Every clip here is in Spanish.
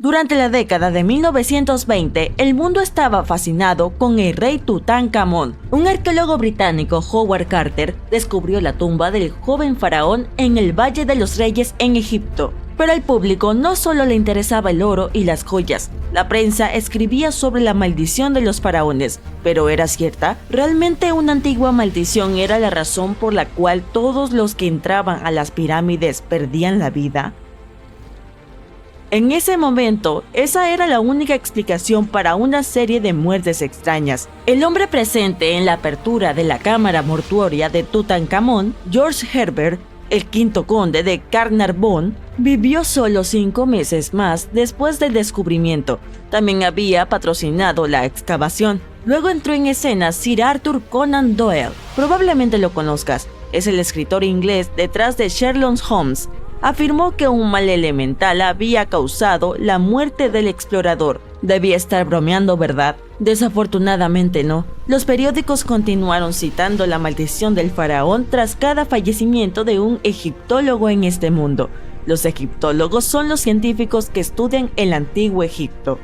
Durante la década de 1920, el mundo estaba fascinado con el rey Tutankamón. Un arqueólogo británico, Howard Carter, descubrió la tumba del joven faraón en el Valle de los Reyes en Egipto. Pero al público no solo le interesaba el oro y las joyas. La prensa escribía sobre la maldición de los faraones. ¿Pero era cierta? ¿Realmente una antigua maldición era la razón por la cual todos los que entraban a las pirámides perdían la vida? En ese momento, esa era la única explicación para una serie de muertes extrañas. El hombre presente en la apertura de la cámara mortuoria de Tutankamón, George Herbert, el quinto conde de Carnarvon, vivió solo 5 meses más después del descubrimiento. También había patrocinado la excavación. Luego entró en escena Sir Arthur Conan Doyle. Probablemente lo conozcas. Es el escritor inglés detrás de Sherlock Holmes. Afirmó que un mal elemental había causado la muerte del explorador. Debía estar bromeando, ¿verdad? Desafortunadamente no. Los periódicos continuaron citando la maldición del faraón tras cada fallecimiento de un egiptólogo en este mundo. Los egiptólogos son los científicos que estudian el antiguo Egipto.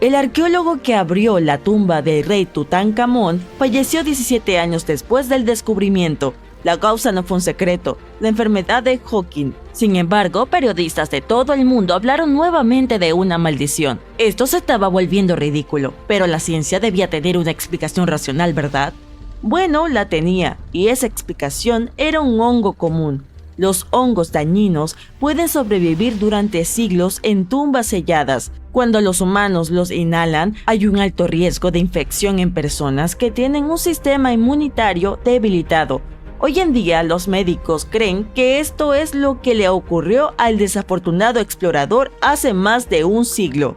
El arqueólogo que abrió la tumba del rey Tutankamón falleció 17 años después del descubrimiento. La causa no fue un secreto, la enfermedad de Hawking. Sin embargo, periodistas de todo el mundo hablaron nuevamente de una maldición. Esto se estaba volviendo ridículo, pero la ciencia debía tener una explicación racional, ¿verdad? Bueno, la tenía, y esa explicación era un hongo común. Los hongos dañinos pueden sobrevivir durante siglos en tumbas selladas. Cuando los humanos los inhalan, hay un alto riesgo de infección en personas que tienen un sistema inmunitario debilitado. Hoy en día, los médicos creen que esto es lo que le ocurrió al desafortunado explorador hace más de un siglo.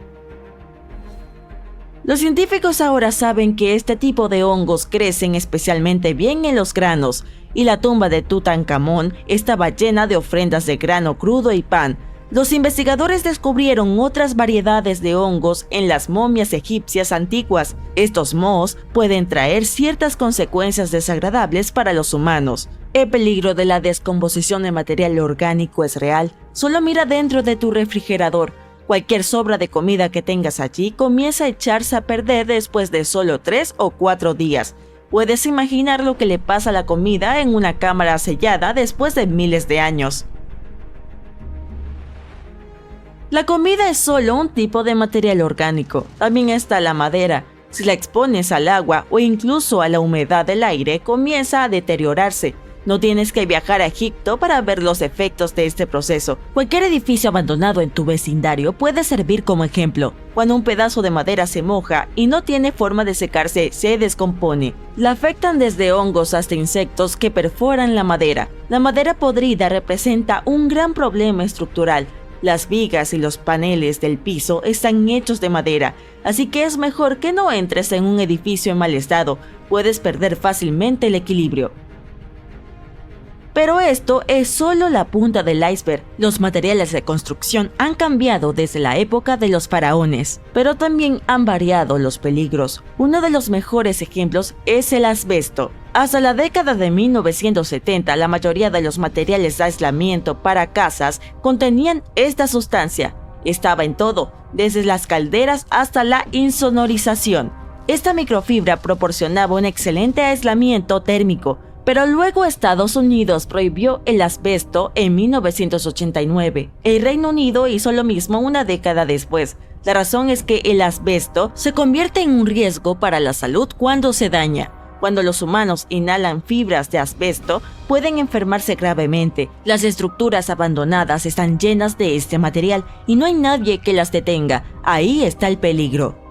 Los científicos ahora saben que este tipo de hongos crecen especialmente bien en los granos, y la tumba de Tutankamón estaba llena de ofrendas de grano crudo y pan. Los investigadores descubrieron otras variedades de hongos en las momias egipcias antiguas. Estos mohos pueden traer ciertas consecuencias desagradables para los humanos. El peligro de la descomposición de material orgánico es real. Solo mira dentro de tu refrigerador. Cualquier sobra de comida que tengas allí comienza a echarse a perder después de solo 3 o 4 días. Puedes imaginar lo que le pasa a la comida en una cámara sellada después de miles de años. La comida es solo un tipo de material orgánico. También está la madera. Si la expones al agua o incluso a la humedad del aire, comienza a deteriorarse. No tienes que viajar a Egipto para ver los efectos de este proceso. Cualquier edificio abandonado en tu vecindario puede servir como ejemplo. Cuando un pedazo de madera se moja y no tiene forma de secarse, se descompone. La afectan desde hongos hasta insectos que perforan la madera. La madera podrida representa un gran problema estructural. Las vigas y los paneles del piso están hechos de madera, así que es mejor que no entres en un edificio en mal estado. Puedes perder fácilmente el equilibrio. Pero esto es solo la punta del iceberg. Los materiales de construcción han cambiado desde la época de los faraones, pero también han variado los peligros. Uno de los mejores ejemplos es el asbesto. Hasta la década de 1970, la mayoría de los materiales de aislamiento para casas contenían esta sustancia. Estaba en todo, desde las calderas hasta la insonorización. Esta microfibra proporcionaba un excelente aislamiento térmico, pero luego Estados Unidos prohibió el asbesto en 1989. El Reino Unido hizo lo mismo una década después. La razón es que el asbesto se convierte en un riesgo para la salud cuando se daña. Cuando los humanos inhalan fibras de asbesto, pueden enfermarse gravemente. Las estructuras abandonadas están llenas de este material y no hay nadie que las detenga. Ahí está el peligro.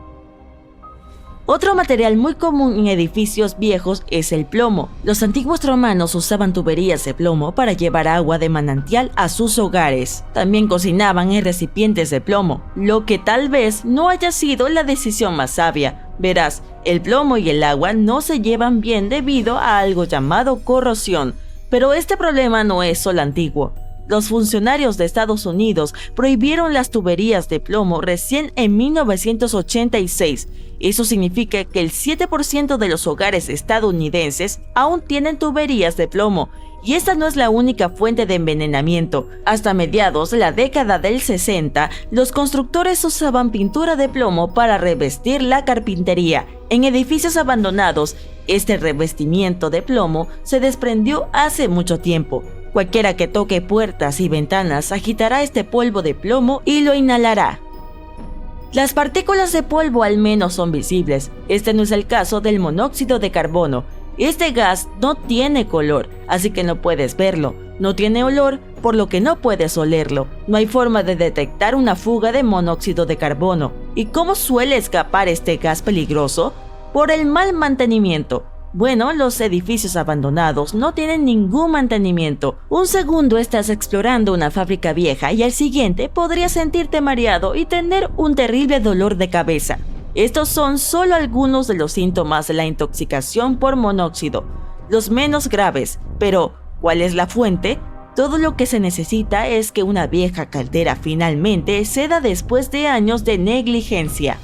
Otro material muy común en edificios viejos es el plomo. Los antiguos romanos usaban tuberías de plomo para llevar agua de manantial a sus hogares. También cocinaban en recipientes de plomo, lo que tal vez no haya sido la decisión más sabia. Verás, el plomo y el agua no se llevan bien debido a algo llamado corrosión. Pero este problema no es solo antiguo. Los funcionarios de Estados Unidos prohibieron las tuberías de plomo recién en 1986. Eso significa que el 7% de los hogares estadounidenses aún tienen tuberías de plomo. Y esta no es la única fuente de envenenamiento. Hasta mediados de la década del 60, los constructores usaban pintura de plomo para revestir la carpintería. En edificios abandonados, este revestimiento de plomo se desprendió hace mucho tiempo. Cualquiera que toque puertas y ventanas agitará este polvo de plomo y lo inhalará. Las partículas de polvo al menos son visibles. Este no es el caso del monóxido de carbono. Este gas no tiene color, así que no puedes verlo. No tiene olor, por lo que no puedes olerlo. No hay forma de detectar una fuga de monóxido de carbono. ¿Y cómo suele escapar este gas peligroso? Por el mal mantenimiento. Bueno, los edificios abandonados no tienen ningún mantenimiento. Un segundo estás explorando una fábrica vieja y al siguiente podrías sentirte mareado y tener un terrible dolor de cabeza. Estos son solo algunos de los síntomas de la intoxicación por monóxido, los menos graves. Pero, ¿cuál es la fuente? Todo lo que se necesita es que una vieja caldera finalmente ceda después de años de negligencia.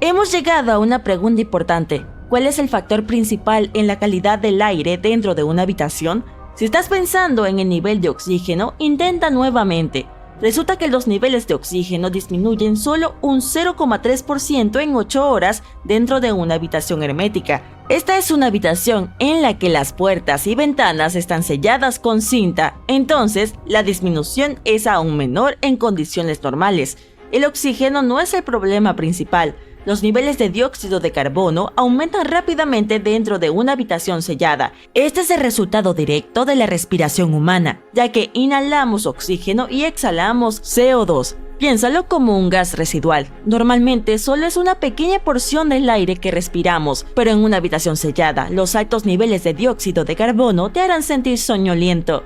Hemos llegado a una pregunta importante. ¿Cuál es el factor principal en la calidad del aire dentro de una habitación? Si estás pensando en el nivel de oxígeno, intenta nuevamente. Resulta que los niveles de oxígeno disminuyen solo un 0,3% en 8 horas dentro de una habitación hermética. Esta es una habitación en la que las puertas y ventanas están selladas con cinta, entonces la disminución es aún menor en condiciones normales. El oxígeno no es el problema principal. Los niveles de dióxido de carbono aumentan rápidamente dentro de una habitación sellada. Este es el resultado directo de la respiración humana, ya que inhalamos oxígeno y exhalamos CO2. Piénsalo como un gas residual. Normalmente solo es una pequeña porción del aire que respiramos, pero en una habitación sellada, los altos niveles de dióxido de carbono te harán sentir soñoliento.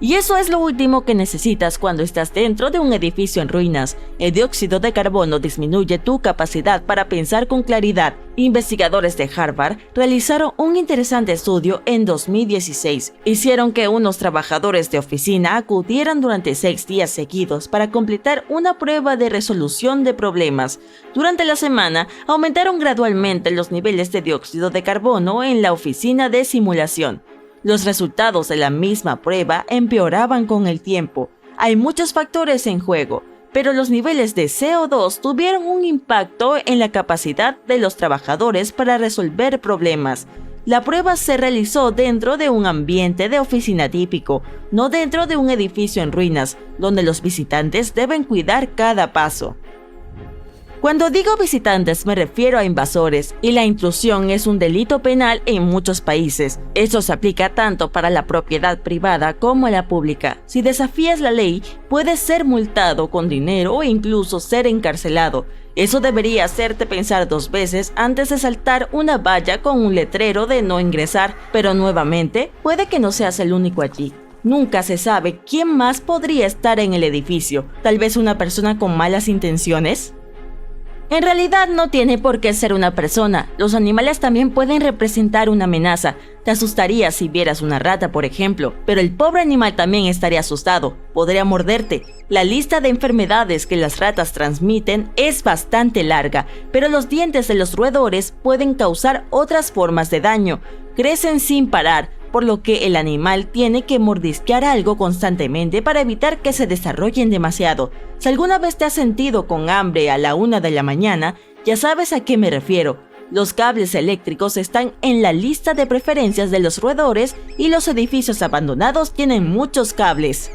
Y eso es lo último que necesitas cuando estás dentro de un edificio en ruinas. El dióxido de carbono disminuye tu capacidad para pensar con claridad. Investigadores de Harvard realizaron un interesante estudio en 2016. Hicieron que unos trabajadores de oficina acudieran durante 6 días seguidos para completar una prueba de resolución de problemas. Durante la semana, aumentaron gradualmente los niveles de dióxido de carbono en la oficina de simulación. Los resultados de la misma prueba empeoraban con el tiempo. Hay muchos factores en juego, pero los niveles de CO2 tuvieron un impacto en la capacidad de los trabajadores para resolver problemas. La prueba se realizó dentro de un ambiente de oficina típico, no dentro de un edificio en ruinas, donde los visitantes deben cuidar cada paso. Cuando digo visitantes me refiero a invasores, y la intrusión es un delito penal en muchos países. Esto se aplica tanto para la propiedad privada como la pública. Si desafías la ley, puedes ser multado con dinero o incluso ser encarcelado. Eso debería hacerte pensar 2 veces antes de saltar una valla con un letrero de no ingresar, pero nuevamente, puede que no seas el único allí. Nunca se sabe quién más podría estar en el edificio. ¿Tal vez una persona con malas intenciones? En realidad no tiene por qué ser una persona. Los animales también pueden representar una amenaza. Te asustaría si vieras una rata, por ejemplo, pero el pobre animal también estaría asustado. Podría morderte. La lista de enfermedades que las ratas transmiten es bastante larga, pero los dientes de los roedores pueden causar otras formas de daño. Crecen sin parar, por lo que el animal tiene que mordisquear algo constantemente para evitar que se desarrollen demasiado. Si alguna vez te has sentido con hambre a la 1 de la mañana, ya sabes a qué me refiero. Los cables eléctricos están en la lista de preferencias de los roedores y los edificios abandonados tienen muchos cables.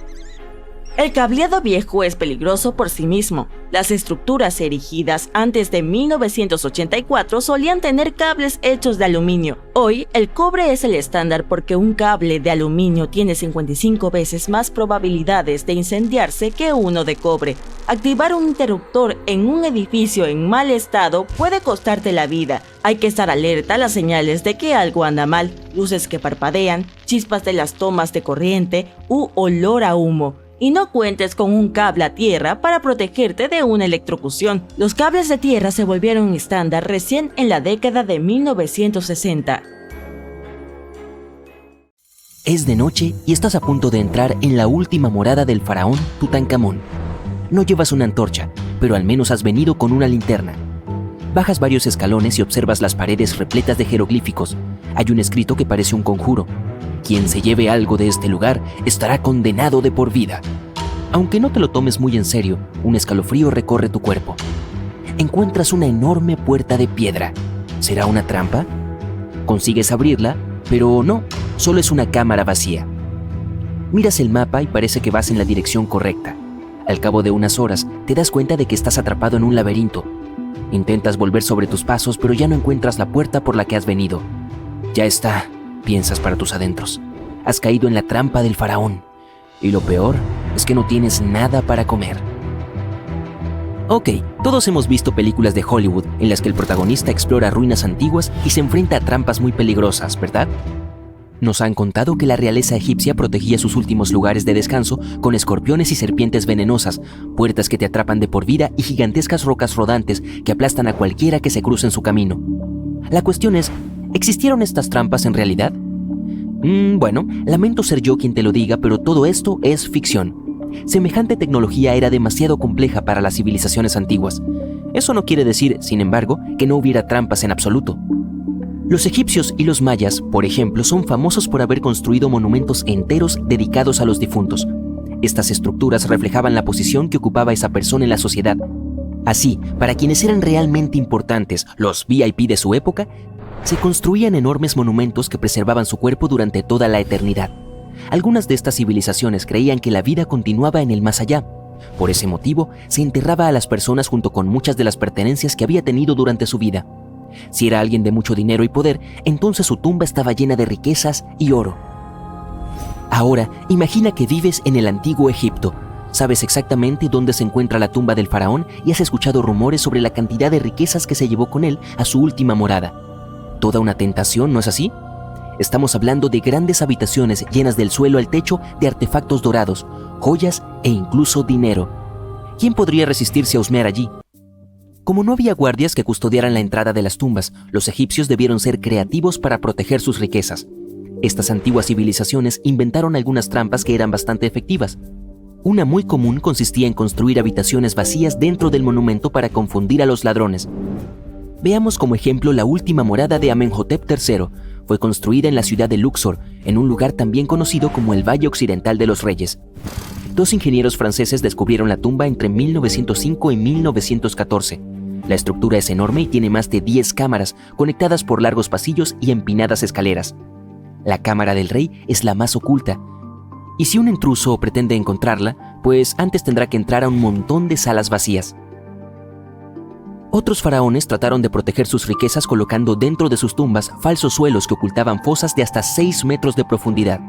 El cableado viejo es peligroso por sí mismo. Las estructuras erigidas antes de 1984 solían tener cables hechos de aluminio. Hoy, el cobre es el estándar porque un cable de aluminio tiene 55 veces más probabilidades de incendiarse que uno de cobre. Activar un interruptor en un edificio en mal estado puede costarte la vida. Hay que estar alerta a las señales de que algo anda mal, luces que parpadean, chispas de las tomas de corriente u olor a humo. Y no cuentes con un cable a tierra para protegerte de una electrocución. Los cables de tierra se volvieron estándar recién en la década de 1960. Es de noche y estás a punto de entrar en la última morada del faraón Tutankamón. No llevas una antorcha, pero al menos has venido con una linterna. Bajas varios escalones y observas las paredes repletas de jeroglíficos. Hay un escrito que parece un conjuro. Quien se lleve algo de este lugar estará condenado de por vida. Aunque no te lo tomes muy en serio, un escalofrío recorre tu cuerpo. Encuentras una enorme puerta de piedra. ¿Será una trampa? Consigues abrirla, pero no, solo es una cámara vacía. Miras el mapa y parece que vas en la dirección correcta. Al cabo de unas horas, te das cuenta de que estás atrapado en un laberinto. Intentas volver sobre tus pasos, pero ya no encuentras la puerta por la que has venido. Ya está, piensas para tus adentros. Has caído en la trampa del faraón. Y lo peor es que no tienes nada para comer. Ok, todos hemos visto películas de Hollywood en las que el protagonista explora ruinas antiguas y se enfrenta a trampas muy peligrosas, ¿verdad? Nos han contado que la realeza egipcia protegía sus últimos lugares de descanso con escorpiones y serpientes venenosas, puertas que te atrapan de por vida y gigantescas rocas rodantes que aplastan a cualquiera que se cruce en su camino. La cuestión es, ¿existieron estas trampas en realidad? Bueno, lamento ser yo quien te lo diga, pero todo esto es ficción. Semejante tecnología era demasiado compleja para las civilizaciones antiguas. Eso no quiere decir, sin embargo, que no hubiera trampas en absoluto. Los egipcios y los mayas, por ejemplo, son famosos por haber construido monumentos enteros dedicados a los difuntos. Estas estructuras reflejaban la posición que ocupaba esa persona en la sociedad. Así, para quienes eran realmente importantes, los VIP de su época, se construían enormes monumentos que preservaban su cuerpo durante toda la eternidad. Algunas de estas civilizaciones creían que la vida continuaba en el más allá. Por ese motivo, se enterraba a las personas junto con muchas de las pertenencias que había tenido durante su vida. Si era alguien de mucho dinero y poder, entonces su tumba estaba llena de riquezas y oro. Ahora, imagina que vives en el antiguo Egipto. Sabes exactamente dónde se encuentra la tumba del faraón y has escuchado rumores sobre la cantidad de riquezas que se llevó con él a su última morada. Toda una tentación, ¿no es así? Estamos hablando de grandes habitaciones llenas del suelo al techo de artefactos dorados, joyas e incluso dinero. ¿Quién podría resistirse a husmear allí? Como no había guardias que custodiaran la entrada de las tumbas, los egipcios debieron ser creativos para proteger sus riquezas. Estas antiguas civilizaciones inventaron algunas trampas que eran bastante efectivas. Una muy común consistía en construir habitaciones vacías dentro del monumento para confundir a los ladrones. Veamos como ejemplo la última morada de Amenhotep III. Fue construida en la ciudad de Luxor, en un lugar también conocido como el Valle Occidental de los Reyes. Dos ingenieros franceses descubrieron la tumba entre 1905 y 1914. La estructura es enorme y tiene más de 10 cámaras, conectadas por largos pasillos y empinadas escaleras. La cámara del rey es la más oculta. Y si un intruso pretende encontrarla, pues antes tendrá que entrar a un montón de salas vacías. Otros faraones trataron de proteger sus riquezas colocando dentro de sus tumbas falsos suelos que ocultaban fosas de hasta 6 metros de profundidad.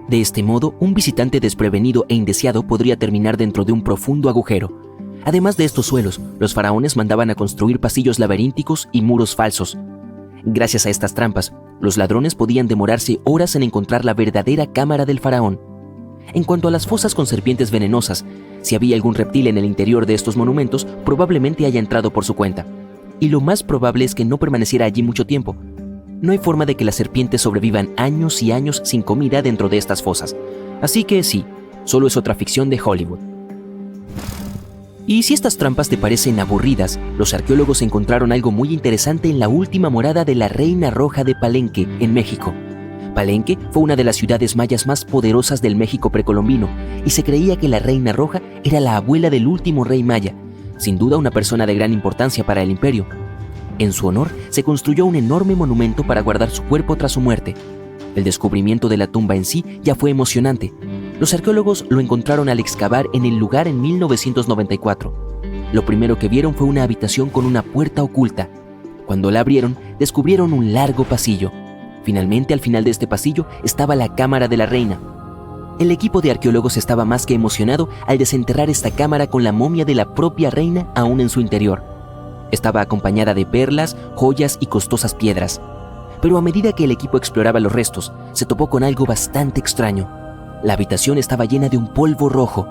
De este modo, un visitante desprevenido e indeseado podría terminar dentro de un profundo agujero. Además de estos suelos, los faraones mandaban a construir pasillos laberínticos y muros falsos. Gracias a estas trampas, los ladrones podían demorarse horas en encontrar la verdadera cámara del faraón. En cuanto a las fosas con serpientes venenosas, si había algún reptil en el interior de estos monumentos, probablemente haya entrado por su cuenta. Y lo más probable es que no permaneciera allí mucho tiempo. No hay forma de que las serpientes sobrevivan años y años sin comida dentro de estas fosas. Así que sí, solo es otra ficción de Hollywood. Y si estas trampas te parecen aburridas, los arqueólogos encontraron algo muy interesante en la última morada de la Reina Roja de Palenque, en México. Palenque fue una de las ciudades mayas más poderosas del México precolombino y se creía que la Reina Roja era la abuela del último rey maya, sin duda una persona de gran importancia para el imperio. En su honor se construyó un enorme monumento para guardar su cuerpo tras su muerte. El descubrimiento de la tumba en sí ya fue emocionante. Los arqueólogos lo encontraron al excavar en el lugar en 1994. Lo primero que vieron fue una habitación con una puerta oculta. Cuando la abrieron, descubrieron un largo pasillo. Finalmente, al final de este pasillo estaba la cámara de la reina. El equipo de arqueólogos estaba más que emocionado al desenterrar esta cámara con la momia de la propia reina aún en su interior. Estaba acompañada de perlas, joyas y costosas piedras. Pero a medida que el equipo exploraba los restos, se topó con algo bastante extraño. La habitación estaba llena de un polvo rojo.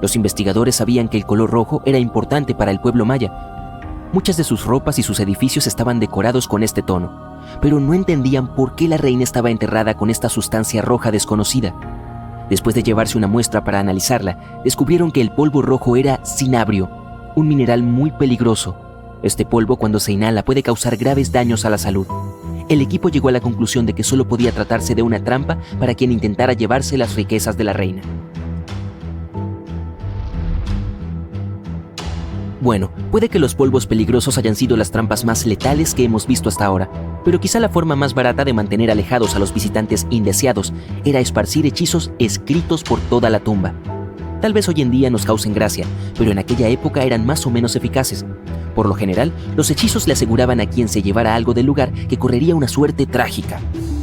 Los investigadores sabían que el color rojo era importante para el pueblo maya. Muchas de sus ropas y sus edificios estaban decorados con este tono, pero no entendían por qué la reina estaba enterrada con esta sustancia roja desconocida. Después de llevarse una muestra para analizarla, descubrieron que el polvo rojo era cinabrio, un mineral muy peligroso. Este polvo, cuando se inhala, puede causar graves daños a la salud. El equipo llegó a la conclusión de que solo podía tratarse de una trampa para quien intentara llevarse las riquezas de la reina. Bueno, puede que los polvos peligrosos hayan sido las trampas más letales que hemos visto hasta ahora, pero quizá la forma más barata de mantener alejados a los visitantes indeseados era esparcir hechizos escritos por toda la tumba. Tal vez hoy en día nos causen gracia, pero en aquella época eran más o menos eficaces. Por lo general, los hechizos le aseguraban a quien se llevara algo del lugar que correría una suerte trágica.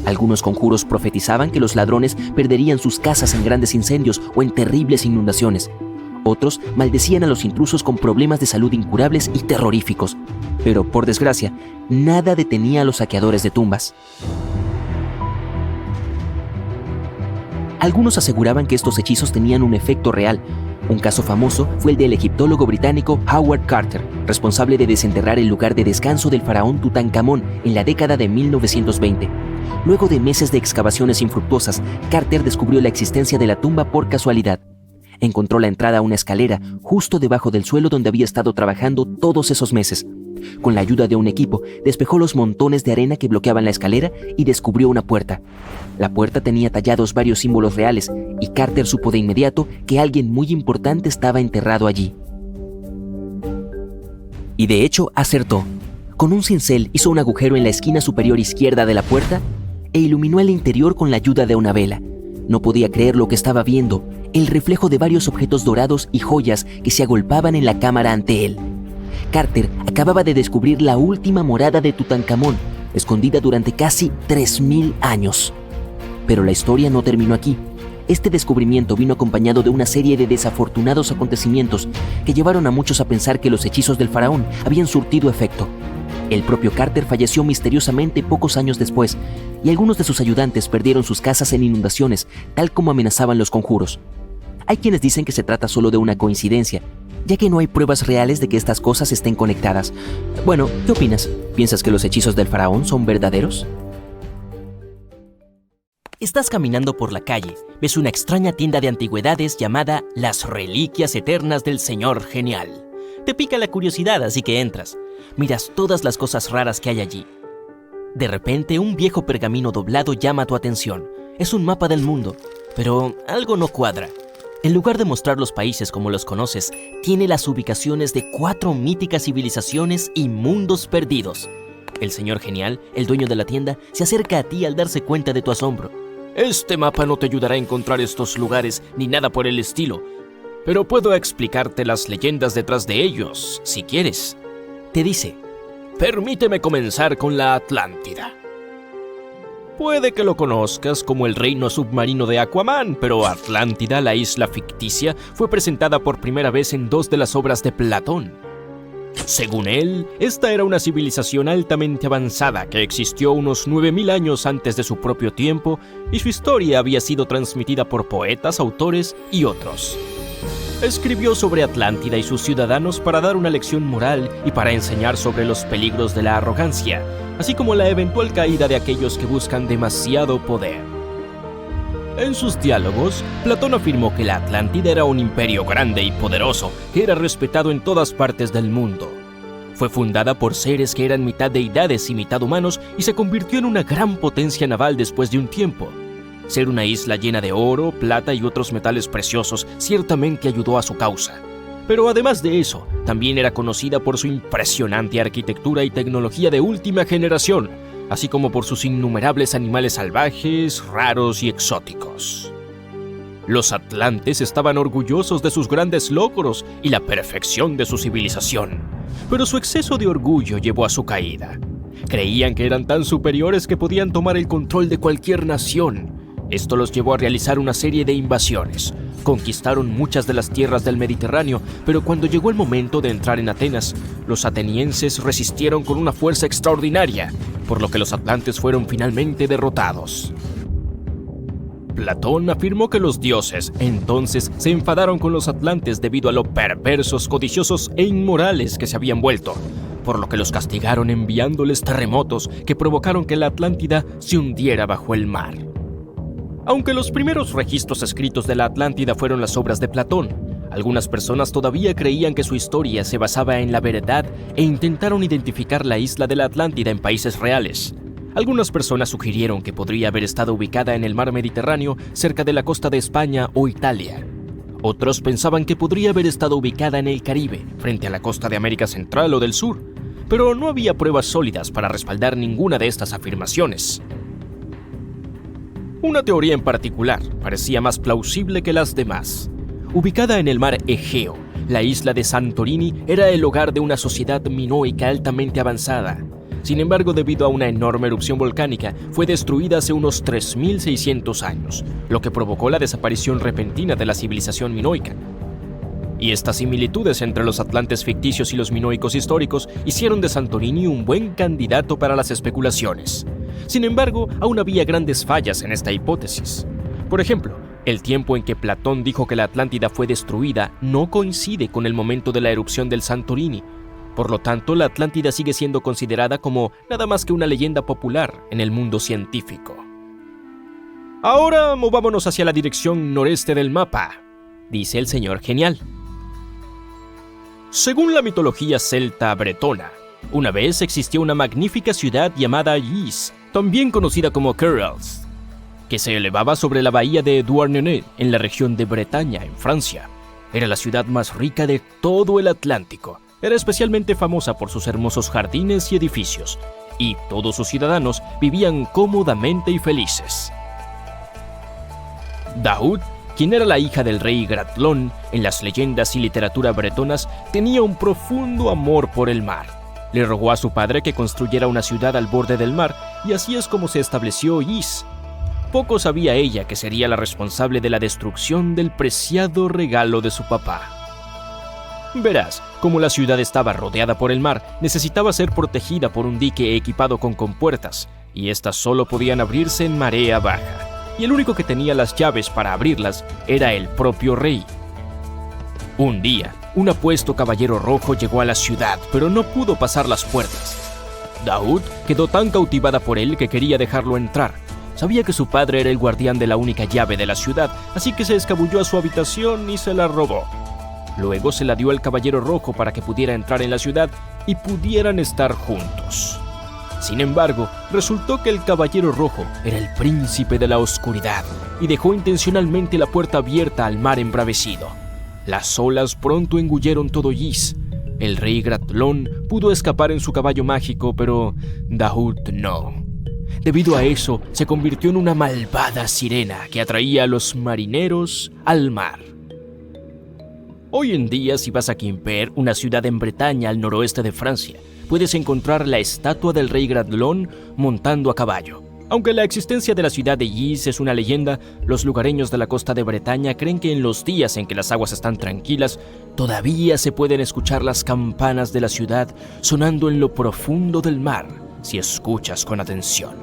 Algunos conjuros profetizaban que los ladrones perderían sus casas en grandes incendios o en terribles inundaciones. Otros maldecían a los intrusos con problemas de salud incurables y terroríficos. Pero, por desgracia, nada detenía a los saqueadores de tumbas. Algunos aseguraban que estos hechizos tenían un efecto real. Un caso famoso fue el del egiptólogo británico Howard Carter, responsable de desenterrar el lugar de descanso del faraón Tutankamón en la década de 1920. Luego de meses de excavaciones infructuosas, Carter descubrió la existencia de la tumba por casualidad. Encontró la entrada a una escalera justo debajo del suelo donde había estado trabajando todos esos meses. Con la ayuda de un equipo, despejó los montones de arena que bloqueaban la escalera y descubrió una puerta. La puerta tenía tallados varios símbolos reales y Carter supo de inmediato que alguien muy importante estaba enterrado allí. Y de hecho, acertó. Con un cincel hizo un agujero en la esquina superior izquierda de la puerta e iluminó el interior con la ayuda de una vela. No podía creer lo que estaba viendo, el reflejo de varios objetos dorados y joyas que se agolpaban en la cámara ante él. Carter acababa de descubrir la última morada de Tutankamón, escondida durante casi 3000 años. Pero la historia no terminó aquí. Este descubrimiento vino acompañado de una serie de desafortunados acontecimientos que llevaron a muchos a pensar que los hechizos del faraón habían surtido efecto. El propio Carter falleció misteriosamente pocos años después, y algunos de sus ayudantes perdieron sus casas en inundaciones, tal como amenazaban los conjuros. Hay quienes dicen que se trata solo de una coincidencia, ya que no hay pruebas reales de que estas cosas estén conectadas. Bueno, ¿qué opinas? ¿Piensas que los hechizos del faraón son verdaderos? Estás caminando por la calle, ves una extraña tienda de antigüedades llamada Las Reliquias Eternas del Señor Genial. Te pica la curiosidad, así que entras. Miras todas las cosas raras que hay allí. De repente, un viejo pergamino doblado llama tu atención. Es un mapa del mundo, pero algo no cuadra. En lugar de mostrar los países como los conoces, tiene las ubicaciones de 4 míticas civilizaciones y mundos perdidos. El señor genial, el dueño de la tienda, se acerca a ti al darse cuenta de tu asombro. Este mapa no te ayudará a encontrar estos lugares ni nada por el estilo, pero puedo explicarte las leyendas detrás de ellos, si quieres. Te dice, permíteme comenzar con la Atlántida. Puede que lo conozcas como el reino submarino de Aquaman, pero Atlántida, la isla ficticia, fue presentada por primera vez en 2 de las obras de Platón. Según él, esta era una civilización altamente avanzada que existió unos 9000 años antes de su propio tiempo y su historia había sido transmitida por poetas, autores y otros. Escribió sobre Atlántida y sus ciudadanos para dar una lección moral y para enseñar sobre los peligros de la arrogancia, así como la eventual caída de aquellos que buscan demasiado poder. En sus diálogos, Platón afirmó que la Atlántida era un imperio grande y poderoso que era respetado en todas partes del mundo. Fue fundada por seres que eran mitad deidades y mitad humanos y se convirtió en una gran potencia naval después de un tiempo. Ser una isla llena de oro, plata y otros metales preciosos ciertamente ayudó a su causa. Pero además de eso, también era conocida por su impresionante arquitectura y tecnología de última generación, así como por sus innumerables animales salvajes, raros y exóticos. Los atlantes estaban orgullosos de sus grandes logros y la perfección de su civilización, pero su exceso de orgullo llevó a su caída. Creían que eran tan superiores que podían tomar el control de cualquier nación. Esto los llevó a realizar una serie de invasiones. Conquistaron muchas de las tierras del Mediterráneo, pero cuando llegó el momento de entrar en Atenas, los atenienses resistieron con una fuerza extraordinaria, por lo que los atlantes fueron finalmente derrotados. Platón afirmó que los dioses entonces se enfadaron con los atlantes debido a lo perversos, codiciosos e inmorales que se habían vuelto. por lo que los castigaron enviándoles terremotos que provocaron que la Atlántida se hundiera bajo el mar. Aunque los primeros registros escritos de la Atlántida fueron las obras de Platón, algunas personas todavía creían que su historia se basaba en la verdad e intentaron identificar la isla de la Atlántida en países reales. Algunas personas sugirieron que podría haber estado ubicada en el mar Mediterráneo cerca de la costa de España o Italia. Otros pensaban que podría haber estado ubicada en el Caribe, frente a la costa de América Central o del Sur, pero no había pruebas sólidas para respaldar ninguna de estas afirmaciones. Una teoría en particular parecía más plausible que las demás. Ubicada en el mar Egeo, la isla de Santorini era el hogar de una sociedad minoica altamente avanzada. Sin embargo, debido a una enorme erupción volcánica, fue destruida hace unos 3.600 años, lo que provocó la desaparición repentina de la civilización minoica. Y estas similitudes entre los atlantes ficticios y los minoicos históricos hicieron de Santorini un buen candidato para las especulaciones. Sin embargo, aún había grandes fallas en esta hipótesis. Por ejemplo, el tiempo en que Platón dijo que la Atlántida fue destruida no coincide con el momento de la erupción del Santorini. Por lo tanto, la Atlántida sigue siendo considerada como nada más que una leyenda popular en el mundo científico. Ahora movámonos hacia la dirección noreste del mapa, dice el señor Genial. Según la mitología celta bretona, una vez existió una magnífica ciudad llamada Ys, también conocida como Currals, que se elevaba sobre la bahía de Douarnenez en la región de Bretaña, en Francia. Era la ciudad más rica de todo el Atlántico. Era especialmente famosa por sus hermosos jardines y edificios, y todos sus ciudadanos vivían cómodamente y felices. Daoud, quien era la hija del rey Gratlón en las leyendas y literatura bretonas, tenía un profundo amor por el mar. Le rogó a su padre que construyera una ciudad al borde del mar, y así es como se estableció Ys. Poco sabía ella que sería la responsable de la destrucción del preciado regalo de su papá. Verás, como la ciudad estaba rodeada por el mar, necesitaba ser protegida por un dique equipado con compuertas, y estas solo podían abrirse en marea baja, y el único que tenía las llaves para abrirlas era el propio rey. Un día, un apuesto caballero rojo llegó a la ciudad, pero no pudo pasar las puertas. Daoud quedó tan cautivada por él que quería dejarlo entrar. Sabía que su padre era el guardián de la única llave de la ciudad, así que se escabulló a su habitación y se la robó. Luego se la dio al caballero rojo para que pudiera entrar en la ciudad y pudieran estar juntos. Sin embargo, resultó que el caballero rojo era el príncipe de la oscuridad y dejó intencionalmente la puerta abierta al mar embravecido. Las olas pronto engulleron todo Ys. El rey Gratlón pudo escapar en su caballo mágico, pero Daoud no. Debido a eso, se convirtió en una malvada sirena que atraía a los marineros al mar. Hoy en día, si vas a Quimper, una ciudad en Bretaña al noroeste de Francia, puedes encontrar la estatua del rey Gratlón montando a caballo. Aunque la existencia de la ciudad de Ys es una leyenda, los lugareños de la costa de Bretaña creen que en los días en que las aguas están tranquilas, todavía se pueden escuchar las campanas de la ciudad sonando en lo profundo del mar, si escuchas con atención.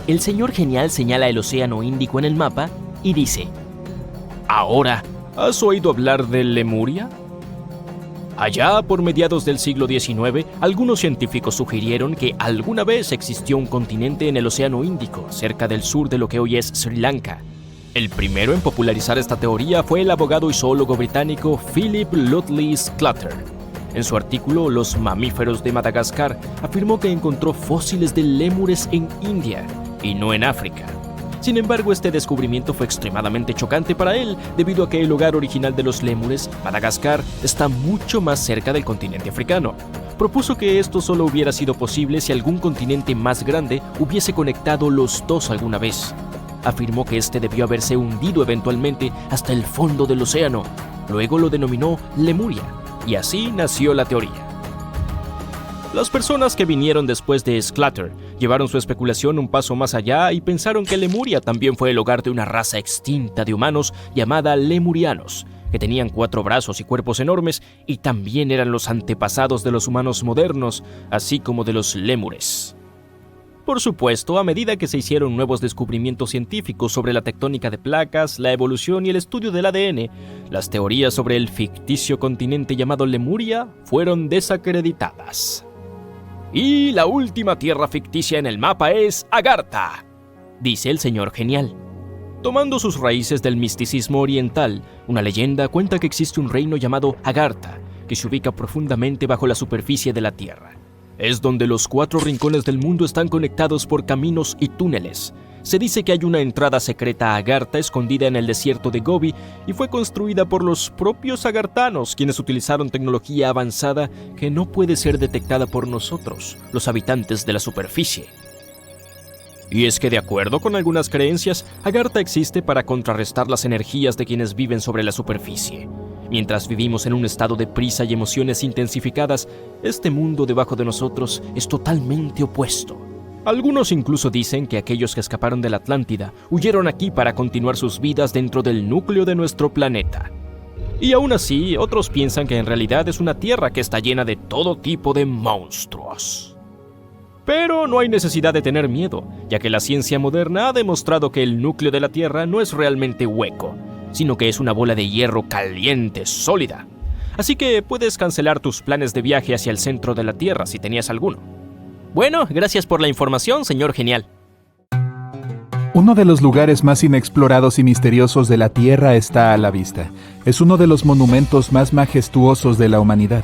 El señor Genial señala el océano Índico en el mapa y dice: Ahora, ¿has oído hablar de Lemuria? Allá por mediados del siglo XIX, algunos científicos sugirieron que alguna vez existió un continente en el océano Índico, cerca del sur de lo que hoy es Sri Lanka. El primero en popularizar esta teoría fue el abogado y zoólogo británico Philip Lutley Sclater. En su artículo Los mamíferos de Madagascar, afirmó que encontró fósiles de lémures en India y no en África. Sin embargo, este descubrimiento fue extremadamente chocante para él, debido a que el hogar original de los lémures, Madagascar, está mucho más cerca del continente africano. Propuso que esto solo hubiera sido posible si algún continente más grande hubiese conectado los dos alguna vez. Afirmó que este debió haberse hundido eventualmente hasta el fondo del océano. Luego lo denominó Lemuria, y así nació la teoría. Las personas que vinieron después de Sclater llevaron su especulación un paso más allá y pensaron que Lemuria también fue el hogar de una raza extinta de humanos llamada lemurianos, que tenían 4 brazos y cuerpos enormes y también eran los antepasados de los humanos modernos, así como de los lémures. Por supuesto, a medida que se hicieron nuevos descubrimientos científicos sobre la tectónica de placas, la evolución y el estudio del ADN, las teorías sobre el ficticio continente llamado Lemuria fueron desacreditadas. Y la última tierra ficticia en el mapa es Agartha, dice el señor Genial. Tomando sus raíces del misticismo oriental, una leyenda cuenta que existe un reino llamado Agartha, que se ubica profundamente bajo la superficie de la Tierra. Es donde los 4 rincones del mundo están conectados por caminos y túneles. Se dice que hay una entrada secreta a Agartha escondida en el desierto de Gobi y fue construida por los propios agartanos, quienes utilizaron tecnología avanzada que no puede ser detectada por nosotros, los habitantes de la superficie. Y es que de acuerdo con algunas creencias, Agartha existe para contrarrestar las energías de quienes viven sobre la superficie. Mientras vivimos en un estado de prisa y emociones intensificadas, este mundo debajo de nosotros es totalmente opuesto. Algunos incluso dicen que aquellos que escaparon de la Atlántida huyeron aquí para continuar sus vidas dentro del núcleo de nuestro planeta. Y aún así, otros piensan que en realidad es una tierra que está llena de todo tipo de monstruos. Pero no hay necesidad de tener miedo, ya que la ciencia moderna ha demostrado que el núcleo de la Tierra no es realmente hueco, sino que es una bola de hierro caliente, sólida. Así que puedes cancelar tus planes de viaje hacia el centro de la Tierra si tenías alguno. Bueno, gracias por la información, señor Genial. Uno de los lugares más inexplorados y misteriosos de la Tierra está a la vista. Es uno de los monumentos más majestuosos de la humanidad.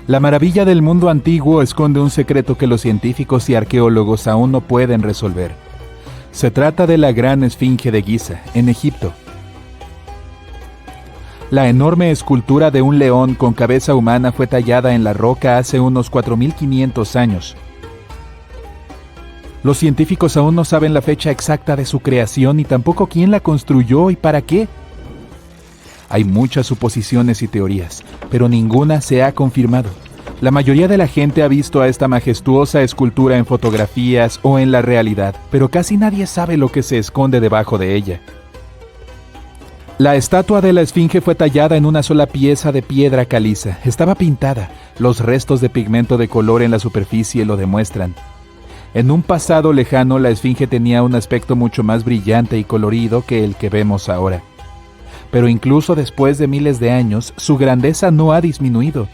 La maravilla del mundo antiguo esconde un secreto que los científicos y arqueólogos aún no pueden resolver. Se trata de la Gran Esfinge de Giza, en Egipto. La enorme escultura de un león con cabeza humana fue tallada en la roca hace unos 4.500 años. Los científicos aún no saben la fecha exacta de su creación y tampoco quién la construyó y para qué. Hay muchas suposiciones y teorías, pero ninguna se ha confirmado. La mayoría de la gente ha visto a esta majestuosa escultura en fotografías o en la realidad, pero casi nadie sabe lo que se esconde debajo de ella. La estatua de la Esfinge fue tallada en una sola pieza de piedra caliza. Estaba pintada. Los restos de pigmento de color en la superficie lo demuestran. En un pasado lejano, la Esfinge tenía un aspecto mucho más brillante y colorido que el que vemos ahora. Pero incluso después de miles de años, su grandeza no ha disminuido.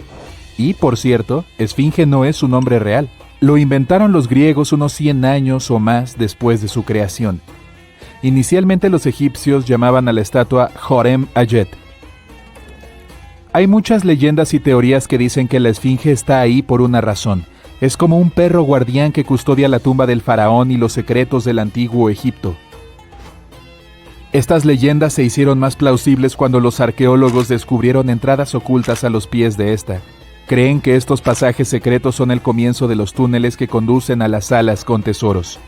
Y, por cierto, Esfinge no es su nombre real. Lo inventaron los griegos unos 100 años o más después de su creación. Inicialmente los egipcios llamaban a la estatua Horem Ayet. Hay muchas leyendas y teorías que dicen que la Esfinge está ahí por una razón. Es como un perro guardián que custodia la tumba del faraón y los secretos del antiguo Egipto. Estas leyendas se hicieron más plausibles cuando los arqueólogos descubrieron entradas ocultas a los pies de esta. Creen que estos pasajes secretos son el comienzo de los túneles que conducen a las salas con tesoros.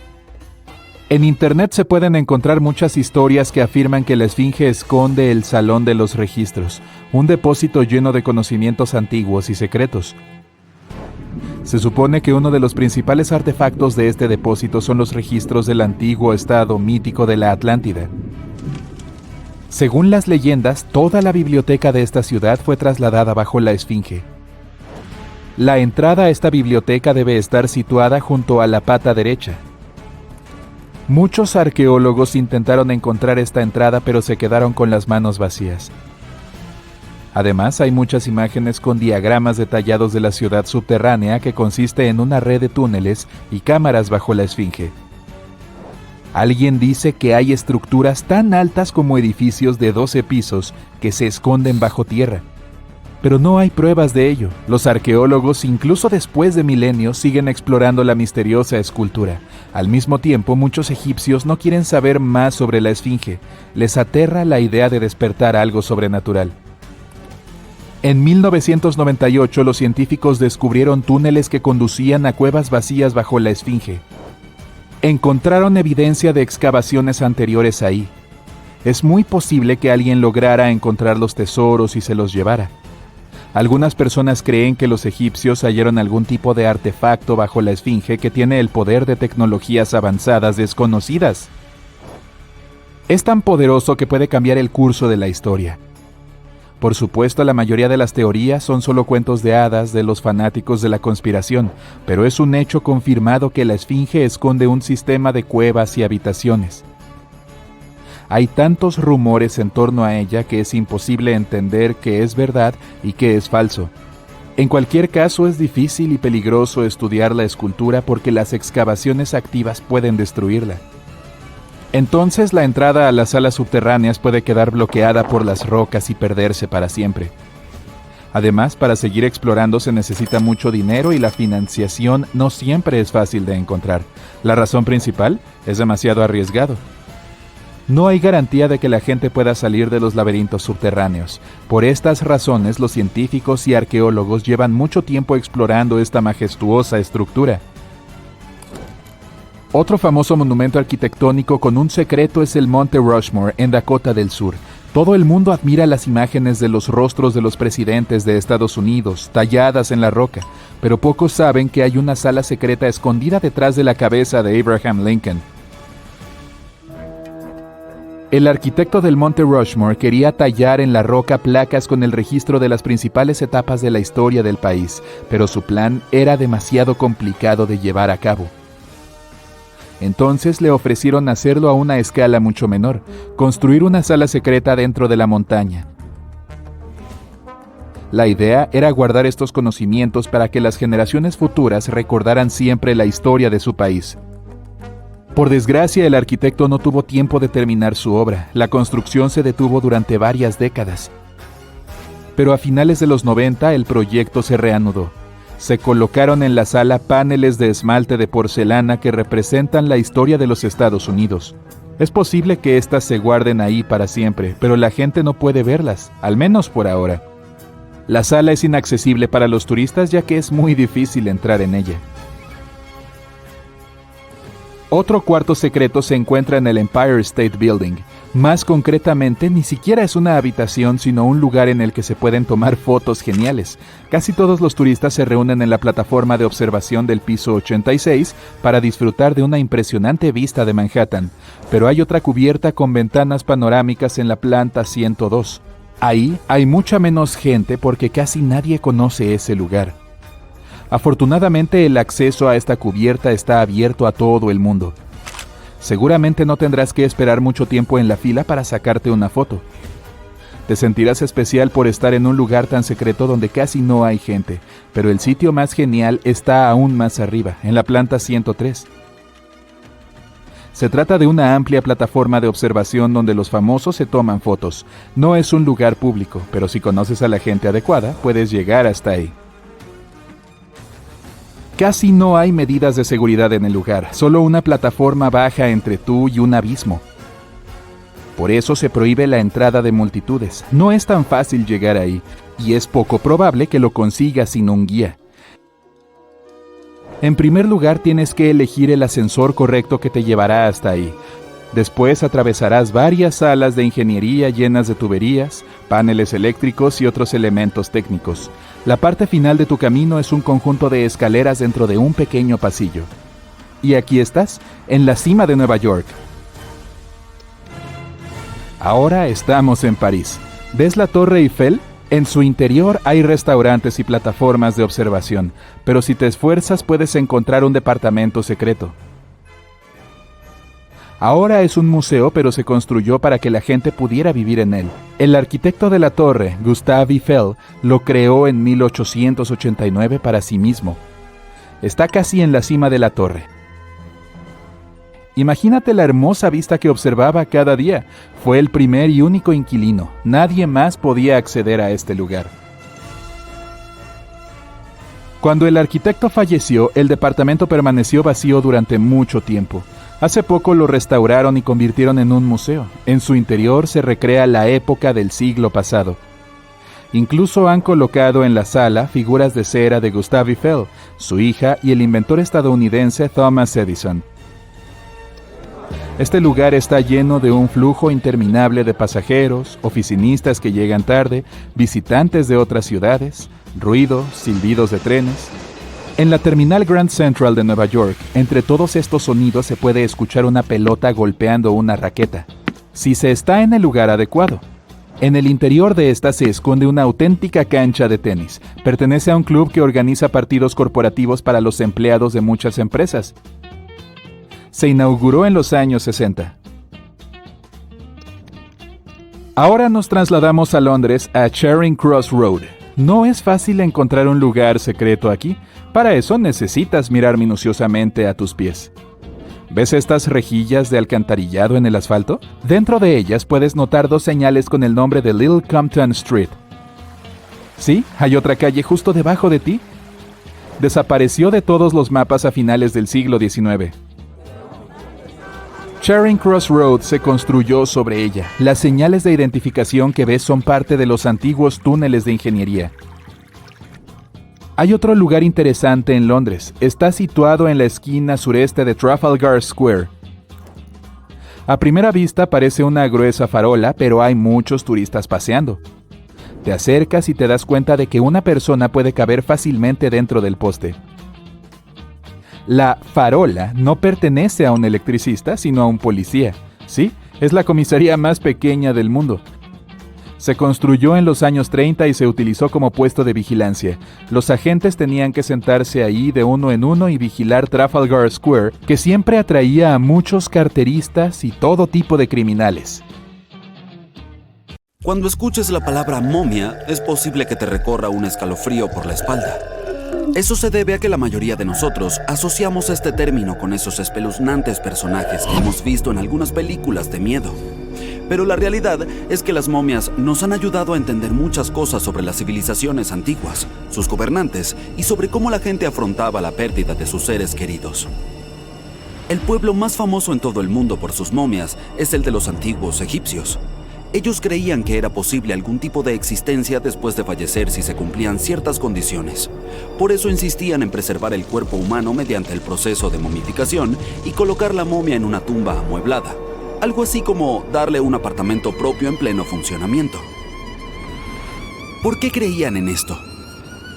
En Internet se pueden encontrar muchas historias que afirman que la Esfinge esconde el Salón de los Registros, un depósito lleno de conocimientos antiguos y secretos. Se supone que uno de los principales artefactos de este depósito son los registros del antiguo estado mítico de la Atlántida. Según las leyendas, toda la biblioteca de esta ciudad fue trasladada bajo la Esfinge. La entrada a esta biblioteca debe estar situada junto a la pata derecha. Muchos arqueólogos intentaron encontrar esta entrada, pero se quedaron con las manos vacías. Además, hay muchas imágenes con diagramas detallados de la ciudad subterránea que consiste en una red de túneles y cámaras bajo la Esfinge. Alguien dice que hay estructuras tan altas como edificios de 12 pisos que se esconden bajo tierra. Pero no hay pruebas de ello. Los arqueólogos, incluso después de milenios, siguen explorando la misteriosa escultura. Al mismo tiempo, muchos egipcios no quieren saber más sobre la Esfinge. Les aterra la idea de despertar algo sobrenatural. En 1998, los científicos descubrieron túneles que conducían a cuevas vacías bajo la Esfinge. Encontraron evidencia de excavaciones anteriores ahí. Es muy posible que alguien lograra encontrar los tesoros y se los llevara. Algunas personas creen que los egipcios hallaron algún tipo de artefacto bajo la Esfinge que tiene el poder de tecnologías avanzadas desconocidas. Es tan poderoso que puede cambiar el curso de la historia. Por supuesto, la mayoría de las teorías son solo cuentos de hadas de los fanáticos de la conspiración, pero es un hecho confirmado que la Esfinge esconde un sistema de cuevas y habitaciones. Hay tantos rumores en torno a ella que es imposible entender qué es verdad y qué es falso. En cualquier caso, es difícil y peligroso estudiar la escultura porque las excavaciones activas pueden destruirla. Entonces la entrada a las salas subterráneas puede quedar bloqueada por las rocas y perderse para siempre. Además, para seguir explorando se necesita mucho dinero y la financiación no siempre es fácil de encontrar. La razón principal es demasiado arriesgado. No hay garantía de que la gente pueda salir de los laberintos subterráneos. Por estas razones, los científicos y arqueólogos llevan mucho tiempo explorando esta majestuosa estructura. Otro famoso monumento arquitectónico con un secreto es el Monte Rushmore en Dakota del Sur. Todo el mundo admira las imágenes de los rostros de los presidentes de Estados Unidos, talladas en la roca, pero pocos saben que hay una sala secreta escondida detrás de la cabeza de Abraham Lincoln. El arquitecto del Monte Rushmore quería tallar en la roca placas con el registro de las principales etapas de la historia del país, pero su plan era demasiado complicado de llevar a cabo. Entonces le ofrecieron hacerlo a una escala mucho menor, construir una sala secreta dentro de la montaña. La idea era guardar estos conocimientos para que las generaciones futuras recordaran siempre la historia de su país. Por desgracia, el arquitecto no tuvo tiempo de terminar su obra. La construcción se detuvo durante varias décadas. Pero a finales de los 90 el proyecto se reanudó. Se colocaron en la sala paneles de esmalte de porcelana que representan la historia de los Estados Unidos. Es posible que éstas se guarden ahí para siempre, pero la gente no puede verlas, al menos por ahora. La sala es inaccesible para los turistas ya que es muy difícil entrar en ella. Otro cuarto secreto se encuentra en el Empire State Building. Más concretamente, ni siquiera es una habitación, sino un lugar en el que se pueden tomar fotos geniales. Casi todos los turistas se reúnen en la plataforma de observación del piso 86 para disfrutar de una impresionante vista de Manhattan, pero hay otra cubierta con ventanas panorámicas en la planta 102. Ahí hay mucha menos gente porque casi nadie conoce ese lugar. Afortunadamente, el acceso a esta cubierta está abierto a todo el mundo. Seguramente no tendrás que esperar mucho tiempo en la fila para sacarte una foto. Te sentirás especial por estar en un lugar tan secreto donde casi no hay gente, pero el sitio más genial está aún más arriba, en la planta 103. Se trata de una amplia plataforma de observación donde los famosos se toman fotos. No es un lugar público, pero si conoces a la gente adecuada, puedes llegar hasta ahí. Casi no hay medidas de seguridad en el lugar, solo una plataforma baja entre tú y un abismo. Por eso se prohíbe la entrada de multitudes. No es tan fácil llegar ahí, y es poco probable que lo consigas sin un guía. En primer lugar, tienes que elegir el ascensor correcto que te llevará hasta ahí. Después atravesarás varias salas de ingeniería llenas de tuberías, paneles eléctricos y otros elementos técnicos. La parte final de tu camino es un conjunto de escaleras dentro de un pequeño pasillo. Y aquí estás, en la cima de Nueva York. Ahora estamos en París. ¿Ves la Torre Eiffel? En su interior hay restaurantes y plataformas de observación, pero si te esfuerzas puedes encontrar un departamento secreto. Ahora es un museo, pero se construyó para que la gente pudiera vivir en él. El arquitecto de la torre, Gustave Eiffel, lo creó en 1889 para sí mismo. Está casi en la cima de la torre. Imagínate la hermosa vista que observaba cada día. Fue el primer y único inquilino. Nadie más podía acceder a este lugar. Cuando el arquitecto falleció, el departamento permaneció vacío durante mucho tiempo. Hace poco lo restauraron y convirtieron en un museo. En su interior se recrea la época del siglo pasado. Incluso han colocado en la sala figuras de cera de Gustave Eiffel, su hija y el inventor estadounidense Thomas Edison. Este lugar está lleno de un flujo interminable de pasajeros, oficinistas que llegan tarde, visitantes de otras ciudades, ruidos, silbidos de trenes. En la terminal Grand Central de Nueva York, entre todos estos sonidos se puede escuchar una pelota golpeando una raqueta, si se está en el lugar adecuado. En el interior de esta se esconde una auténtica cancha de tenis. Pertenece a un club que organiza partidos corporativos para los empleados de muchas empresas. Se inauguró en los años 60. Ahora nos trasladamos a Londres, a Charing Cross Road. No es fácil encontrar un lugar secreto aquí. Para eso necesitas mirar minuciosamente a tus pies. ¿Ves estas rejillas de alcantarillado en el asfalto? Dentro de ellas puedes notar 2 señales con el nombre de Little Compton Street. ¿Sí? ¿Hay otra calle justo debajo de ti? Desapareció de todos los mapas a finales del siglo XIX. Charing Cross Road se construyó sobre ella. Las señales de identificación que ves son parte de los antiguos túneles de ingeniería. Hay otro lugar interesante en Londres. Está situado en la esquina sureste de Trafalgar Square. A primera vista parece una gruesa farola, pero hay muchos turistas paseando. Te acercas y te das cuenta de que una persona puede caber fácilmente dentro del poste. La farola no pertenece a un electricista, sino a un policía. Sí, es la comisaría más pequeña del mundo. Se construyó en los años 30 y se utilizó como puesto de vigilancia. Los agentes tenían que sentarse ahí de uno en uno y vigilar Trafalgar Square, que siempre atraía a muchos carteristas y todo tipo de criminales. Cuando escuches la palabra momia, es posible que te recorra un escalofrío por la espalda. Eso se debe a que la mayoría de nosotros asociamos este término con esos espeluznantes personajes que hemos visto en algunas películas de miedo. Pero la realidad es que las momias nos han ayudado a entender muchas cosas sobre las civilizaciones antiguas, sus gobernantes y sobre cómo la gente afrontaba la pérdida de sus seres queridos. El pueblo más famoso en todo el mundo por sus momias es el de los antiguos egipcios. Ellos creían que era posible algún tipo de existencia después de fallecer si se cumplían ciertas condiciones. Por eso insistían en preservar el cuerpo humano mediante el proceso de momificación y colocar la momia en una tumba amueblada. Algo así como darle un apartamento propio en pleno funcionamiento. ¿Por qué creían en esto?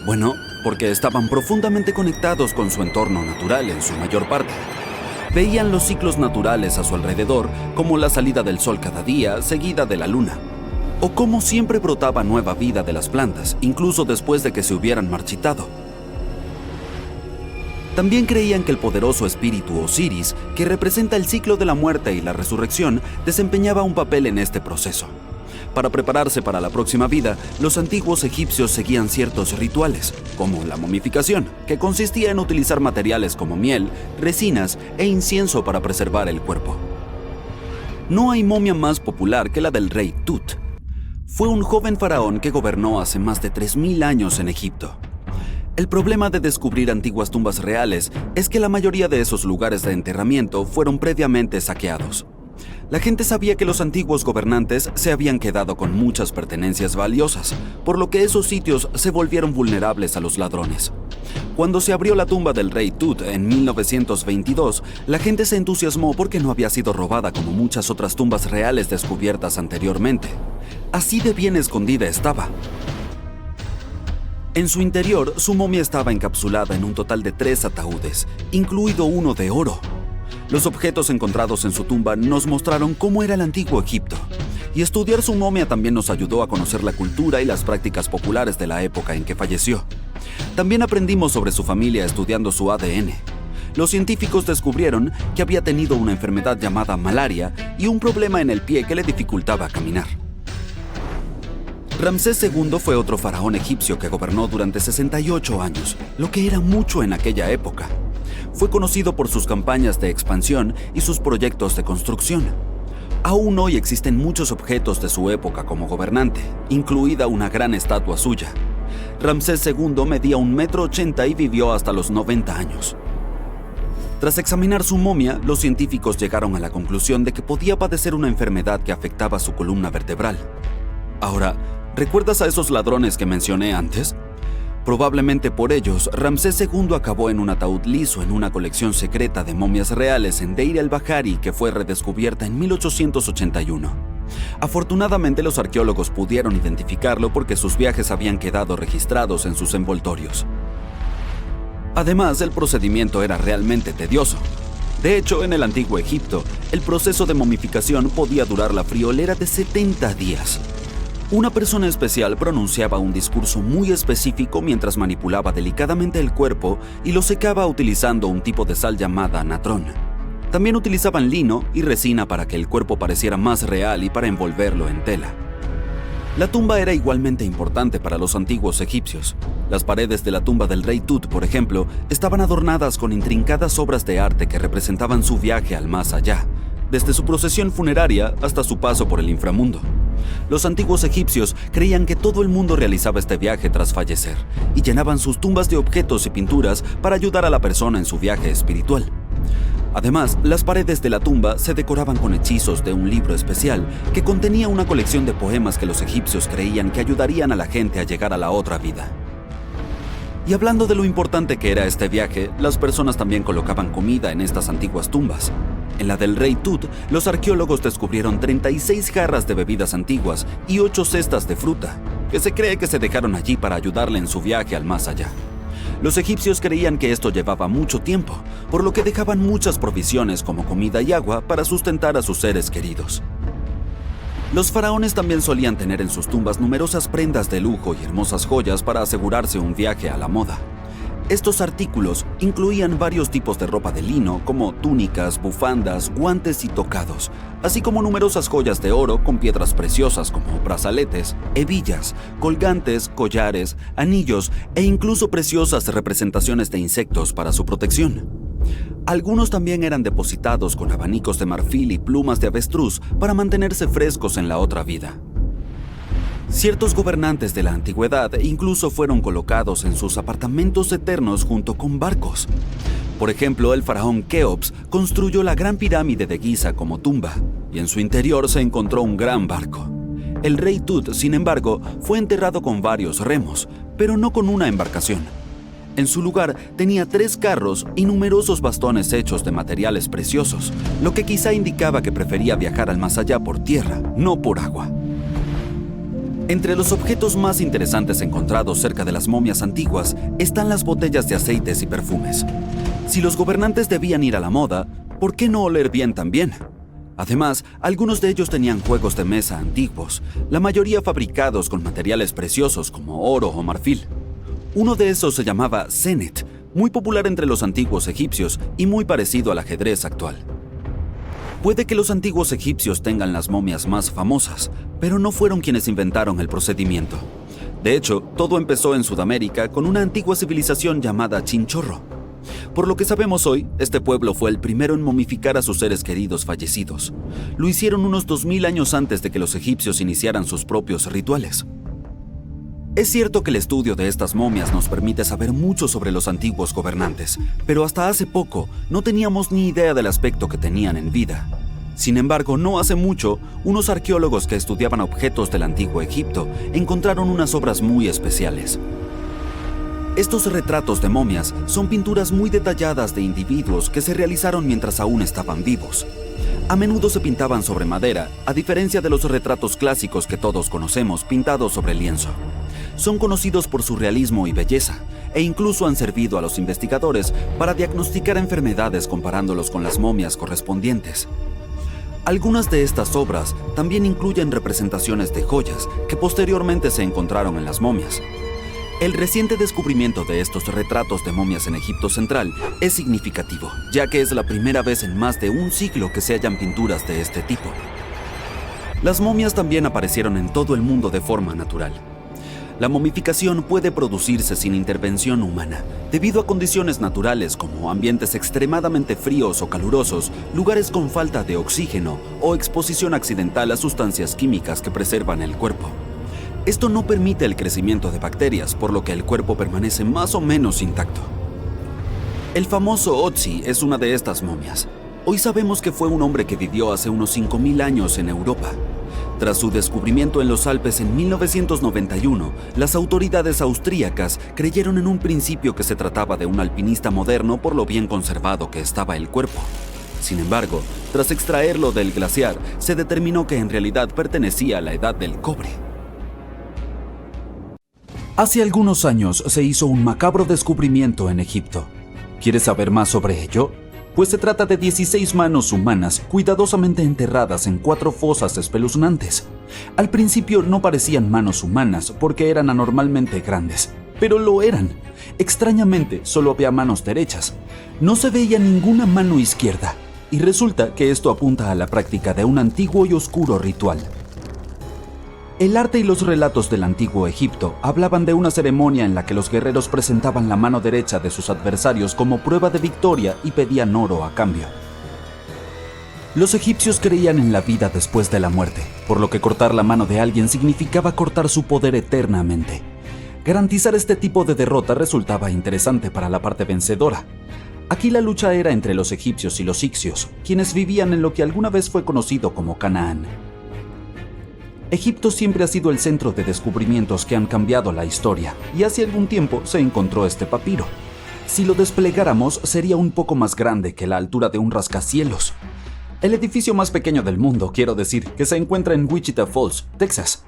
Bueno, porque estaban profundamente conectados con su entorno natural en su mayor parte. Veían los ciclos naturales a su alrededor, como la salida del sol cada día, seguida de la luna. O cómo siempre brotaba nueva vida de las plantas, incluso después de que se hubieran marchitado. También creían que el poderoso espíritu Osiris, que representa el ciclo de la muerte y la resurrección, desempeñaba un papel en este proceso. Para prepararse para la próxima vida, los antiguos egipcios seguían ciertos rituales, como la momificación, que consistía en utilizar materiales como miel, resinas e incienso para preservar el cuerpo. No hay momia más popular que la del rey Tut. Fue un joven faraón que gobernó hace más de 3000 años en Egipto. El problema de descubrir antiguas tumbas reales es que la mayoría de esos lugares de enterramiento fueron previamente saqueados. La gente sabía que los antiguos gobernantes se habían quedado con muchas pertenencias valiosas, por lo que esos sitios se volvieron vulnerables a los ladrones. Cuando se abrió la tumba del rey Tut en 1922, la gente se entusiasmó porque no había sido robada como muchas otras tumbas reales descubiertas anteriormente. Así de bien escondida estaba. En su interior, su momia estaba encapsulada en un total de 3 ataúdes, incluido uno de oro. Los objetos encontrados en su tumba nos mostraron cómo era el antiguo Egipto, y estudiar su momia también nos ayudó a conocer la cultura y las prácticas populares de la época en que falleció. También aprendimos sobre su familia estudiando su ADN. Los científicos descubrieron que había tenido una enfermedad llamada malaria y un problema en el pie que le dificultaba caminar. Ramsés II fue otro faraón egipcio que gobernó durante 68 años, lo que era mucho en aquella época. Fue conocido por sus campañas de expansión y sus proyectos de construcción. Aún hoy existen muchos objetos de su época como gobernante, incluida una gran estatua suya. Ramsés II medía 1,80 m y vivió hasta los 90 años. Tras examinar su momia, los científicos llegaron a la conclusión de que podía padecer una enfermedad que afectaba su columna vertebral. Ahora, ¿recuerdas a esos ladrones que mencioné antes? Probablemente por ellos, Ramsés II acabó en un ataúd liso en una colección secreta de momias reales en Deir el-Bahari que fue redescubierta en 1881. Afortunadamente, los arqueólogos pudieron identificarlo porque sus viajes habían quedado registrados en sus envoltorios. Además, el procedimiento era realmente tedioso. De hecho, en el antiguo Egipto, el proceso de momificación podía durar la friolera de 70 días. Una persona especial pronunciaba un discurso muy específico mientras manipulaba delicadamente el cuerpo y lo secaba utilizando un tipo de sal llamada natrón. También utilizaban lino y resina para que el cuerpo pareciera más real y para envolverlo en tela. La tumba era igualmente importante para los antiguos egipcios. Las paredes de la tumba del rey Tut, por ejemplo, estaban adornadas con intrincadas obras de arte que representaban su viaje al más allá, desde su procesión funeraria hasta su paso por el inframundo. Los antiguos egipcios creían que todo el mundo realizaba este viaje tras fallecer y llenaban sus tumbas de objetos y pinturas para ayudar a la persona en su viaje espiritual. Además, las paredes de la tumba se decoraban con hechizos de un libro especial que contenía una colección de poemas que los egipcios creían que ayudarían a la gente a llegar a la otra vida. Y hablando de lo importante que era este viaje, las personas también colocaban comida en estas antiguas tumbas. En la del rey Tut, los arqueólogos descubrieron 36 jarras de bebidas antiguas y 8 cestas de fruta, que se cree que se dejaron allí para ayudarle en su viaje al más allá. Los egipcios creían que esto llevaba mucho tiempo, por lo que dejaban muchas provisiones como comida y agua para sustentar a sus seres queridos. Los faraones también solían tener en sus tumbas numerosas prendas de lujo y hermosas joyas para asegurarse un viaje a la moda. Estos artículos incluían varios tipos de ropa de lino, como túnicas, bufandas, guantes y tocados, así como numerosas joyas de oro con piedras preciosas como brazaletes, hebillas, colgantes, collares, anillos e incluso preciosas representaciones de insectos para su protección. Algunos también eran depositados con abanicos de marfil y plumas de avestruz para mantenerse frescos en la otra vida. Ciertos gobernantes de la antigüedad incluso fueron colocados en sus apartamentos eternos junto con barcos. Por ejemplo, el faraón Keops construyó la Gran Pirámide de Giza como tumba, y en su interior se encontró un gran barco. El rey Tut, sin embargo, fue enterrado con varios remos, pero no con una embarcación. En su lugar tenía 3 carros y numerosos bastones hechos de materiales preciosos, lo que quizá indicaba que prefería viajar al más allá por tierra, no por agua. Entre los objetos más interesantes encontrados cerca de las momias antiguas están las botellas de aceites y perfumes. Si los gobernantes debían ir a la moda, ¿por qué no oler bien también? Además, algunos de ellos tenían juegos de mesa antiguos, la mayoría fabricados con materiales preciosos como oro o marfil. Uno de esos se llamaba Senet, muy popular entre los antiguos egipcios y muy parecido al ajedrez actual. Puede que los antiguos egipcios tengan las momias más famosas, pero no fueron quienes inventaron el procedimiento. De hecho, todo empezó en Sudamérica con una antigua civilización llamada Chinchorro. Por lo que sabemos hoy, este pueblo fue el primero en momificar a sus seres queridos fallecidos. Lo hicieron unos 2000 años antes de que los egipcios iniciaran sus propios rituales. Es cierto que el estudio de estas momias nos permite saber mucho sobre los antiguos gobernantes, pero hasta hace poco no teníamos ni idea del aspecto que tenían en vida. Sin embargo, no hace mucho, unos arqueólogos que estudiaban objetos del antiguo Egipto encontraron unas obras muy especiales. Estos retratos de momias son pinturas muy detalladas de individuos que se realizaron mientras aún estaban vivos. A menudo se pintaban sobre madera, a diferencia de los retratos clásicos que todos conocemos pintados sobre lienzo. Son conocidos por su realismo y belleza, e incluso han servido a los investigadores para diagnosticar enfermedades comparándolos con las momias correspondientes. Algunas de estas obras también incluyen representaciones de joyas que posteriormente se encontraron en las momias. El reciente descubrimiento de estos retratos de momias en Egipto Central es significativo, ya que es la primera vez en más de un siglo que se hallan pinturas de este tipo. Las momias también aparecieron en todo el mundo de forma natural. La momificación puede producirse sin intervención humana, debido a condiciones naturales como ambientes extremadamente fríos o calurosos, lugares con falta de oxígeno o exposición accidental a sustancias químicas que preservan el cuerpo. Esto no permite el crecimiento de bacterias, por lo que el cuerpo permanece más o menos intacto. El famoso Otzi es una de estas momias. Hoy sabemos que fue un hombre que vivió hace unos 5000 años en Europa. Tras su descubrimiento en los Alpes en 1991, las autoridades austríacas creyeron en un principio que se trataba de un alpinista moderno por lo bien conservado que estaba el cuerpo. Sin embargo, tras extraerlo del glaciar, se determinó que en realidad pertenecía a la edad del cobre. Hace algunos años se hizo un macabro descubrimiento en Egipto. ¿Quieres saber más sobre ello? pues se trata de 16 manos humanas cuidadosamente enterradas en 4 fosas espeluznantes. Al principio no parecían manos humanas porque eran anormalmente grandes, pero lo eran. Extrañamente, solo había manos derechas. No se veía ninguna mano izquierda, y resulta que esto apunta a la práctica de un antiguo y oscuro ritual. El arte y los relatos del antiguo Egipto hablaban de una ceremonia en la que los guerreros presentaban la mano derecha de sus adversarios como prueba de victoria y pedían oro a cambio. Los egipcios creían en la vida después de la muerte, por lo que cortar la mano de alguien significaba cortar su poder eternamente. Garantizar este tipo de derrota resultaba interesante para la parte vencedora. Aquí la lucha era entre los egipcios y los iccios, quienes vivían en lo que alguna vez fue conocido como Canaán. Egipto siempre ha sido el centro de descubrimientos que han cambiado la historia, y hace algún tiempo se encontró este papiro. Si lo desplegáramos, sería un poco más grande que la altura de un rascacielos. El edificio más pequeño del mundo, quiero decir, que se encuentra en Wichita Falls, Texas.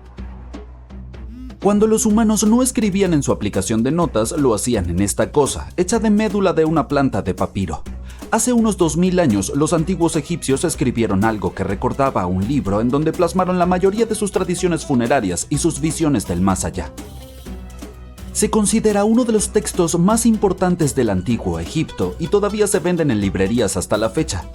Cuando los humanos no escribían en su aplicación de notas, lo hacían en esta cosa, hecha de médula de una planta de papiro. Hace unos 2000 años, los antiguos egipcios escribieron algo que recordaba a un libro en donde plasmaron la mayoría de sus tradiciones funerarias y sus visiones del más allá. Se considera uno de los textos más importantes del antiguo Egipto y todavía se venden en librerías hasta la fecha.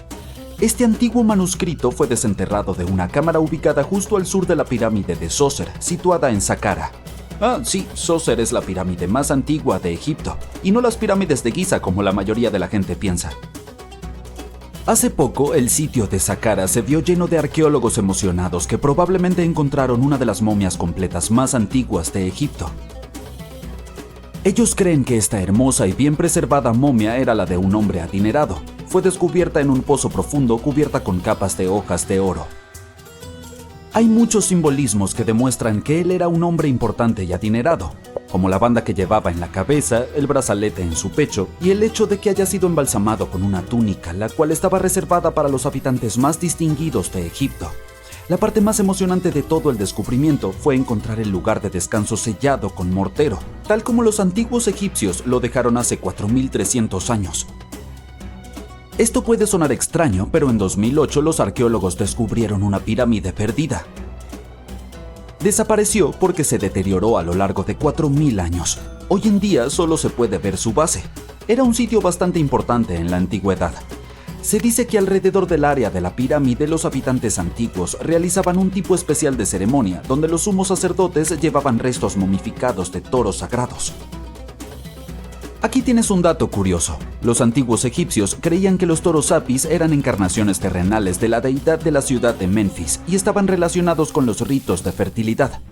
Este antiguo manuscrito fue desenterrado de una cámara ubicada justo al sur de la pirámide de Zoser, situada en Saqqara. Ah, sí, Zoser es la pirámide más antigua de Egipto, y no las pirámides de Giza como la mayoría de la gente piensa. Hace poco, el sitio de Saqqara se vio lleno de arqueólogos emocionados que probablemente encontraron una de las momias completas más antiguas de Egipto. Ellos creen que esta hermosa y bien preservada momia era la de un hombre adinerado. Fue descubierta en un pozo profundo cubierta con capas de hojas de oro. Hay muchos simbolismos que demuestran que él era un hombre importante y adinerado, como la banda que llevaba en la cabeza, el brazalete en su pecho y el hecho de que haya sido embalsamado con una túnica, la cual estaba reservada para los habitantes más distinguidos de Egipto. La parte más emocionante de todo el descubrimiento fue encontrar el lugar de descanso sellado con mortero, tal como los antiguos egipcios lo dejaron hace 4300 años. Esto puede sonar extraño, pero en 2008 los arqueólogos descubrieron una pirámide perdida. Desapareció porque se deterioró a lo largo de 4000 años. Hoy en día solo se puede ver su base. Era un sitio bastante importante en la antigüedad. Se dice que alrededor del área de la pirámide los habitantes antiguos realizaban un tipo especial de ceremonia donde los sumos sacerdotes llevaban restos momificados de toros sagrados. Aquí tienes un dato curioso. Los antiguos egipcios creían que los toros apis eran encarnaciones terrenales de la deidad de la ciudad de Menfis y estaban relacionados con los ritos de fertilidad.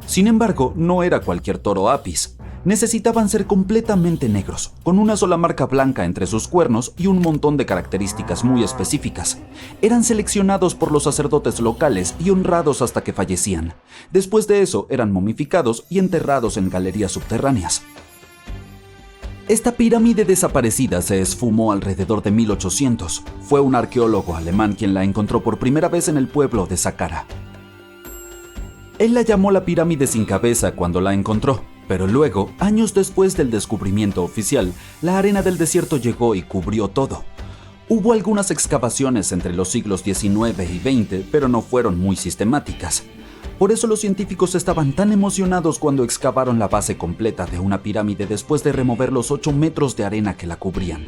Sin embargo, no era cualquier toro apis. Necesitaban ser completamente negros, con una sola marca blanca entre sus cuernos y un montón de características muy específicas. Eran seleccionados por los sacerdotes locales y honrados hasta que fallecían. Después de eso, eran momificados y enterrados en galerías subterráneas. Esta pirámide desaparecida se esfumó alrededor de 1800. Fue un arqueólogo alemán quien la encontró por primera vez en el pueblo de Saqqara. Él la llamó la pirámide sin cabeza cuando la encontró, pero luego, años después del descubrimiento oficial, la arena del desierto llegó y cubrió todo. Hubo algunas excavaciones entre los siglos XIX y XX, pero no fueron muy sistemáticas. Por eso los científicos estaban tan emocionados cuando excavaron la base completa de una pirámide después de remover los 8 metros de arena que la cubrían.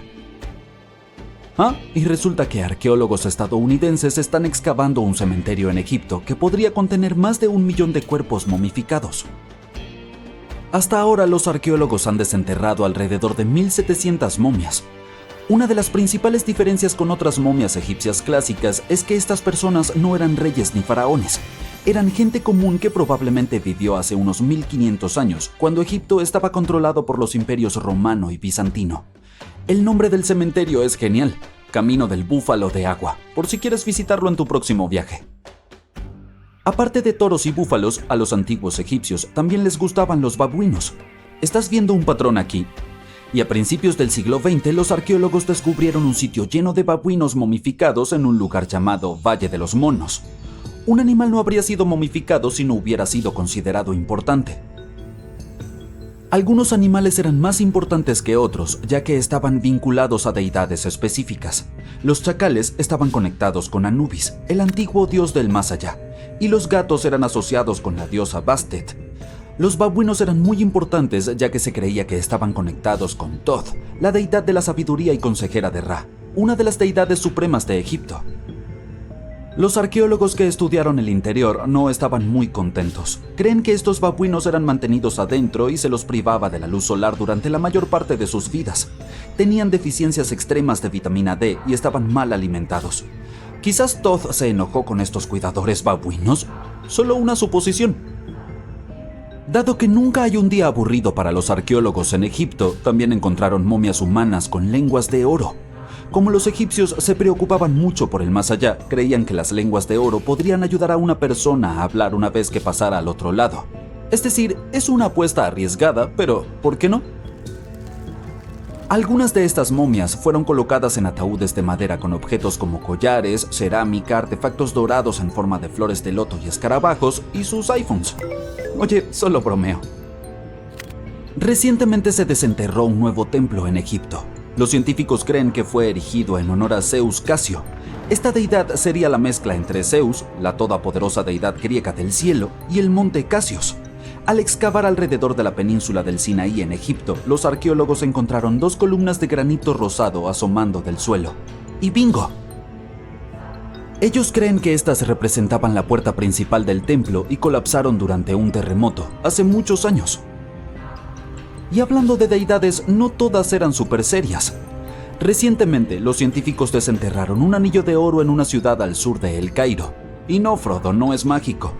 Y resulta que arqueólogos estadounidenses están excavando un cementerio en Egipto que podría contener más de 1 millón de cuerpos momificados. Hasta ahora los arqueólogos han desenterrado alrededor de 1700 momias. Una de las principales diferencias con otras momias egipcias clásicas es que estas personas no eran reyes ni faraones. Eran gente común que probablemente vivió hace unos 1500 años, cuando Egipto estaba controlado por los imperios romano y bizantino. El nombre del cementerio es genial, Camino del Búfalo de Agua, por si quieres visitarlo en tu próximo viaje. Aparte de toros y búfalos, a los antiguos egipcios también les gustaban los babuinos. Estás viendo un patrón aquí. Y a principios del siglo XX, los arqueólogos descubrieron un sitio lleno de babuinos momificados en un lugar llamado Valle de los Monos. Un animal no habría sido momificado si no hubiera sido considerado importante. Algunos animales eran más importantes que otros, ya que estaban vinculados a deidades específicas. Los chacales estaban conectados con Anubis, el antiguo dios del más allá, y los gatos eran asociados con la diosa Bastet. Los babuinos eran muy importantes, ya que se creía que estaban conectados con Thoth, la deidad de la sabiduría y consejera de Ra, una de las deidades supremas de Egipto. Los arqueólogos que estudiaron el interior no estaban muy contentos. Creen que estos babuinos eran mantenidos adentro y se los privaba de la luz solar durante la mayor parte de sus vidas. Tenían deficiencias extremas de vitamina D y estaban mal alimentados. Quizás Thoth se enojó con estos cuidadores babuinos. Solo una suposición. Dado que nunca hay un día aburrido para los arqueólogos en Egipto, también encontraron momias humanas con lenguas de oro. Como los egipcios se preocupaban mucho por el más allá, creían que las lenguas de oro podrían ayudar a una persona a hablar una vez que pasara al otro lado. Es decir, es una apuesta arriesgada, pero ¿por qué no? Algunas de estas momias fueron colocadas en ataúdes de madera con objetos como collares, cerámica, artefactos dorados en forma de flores de loto y escarabajos, y sus iPhones. Oye, solo bromeo. Recientemente se desenterró un nuevo templo en Egipto. Los científicos creen que fue erigido en honor a Zeus Casio. Esta deidad sería la mezcla entre Zeus, la todopoderosa deidad griega del cielo, y el monte Casios. Al excavar alrededor de la península del Sinaí en Egipto, los arqueólogos encontraron 2 columnas de granito rosado asomando del suelo. ¡Y bingo! Ellos creen que estas representaban la puerta principal del templo y colapsaron durante un terremoto, hace muchos años. Y hablando de deidades, no todas eran súper serias. Recientemente, los científicos desenterraron un anillo de oro en una ciudad al sur de El Cairo. Y no, Frodo, no es mágico.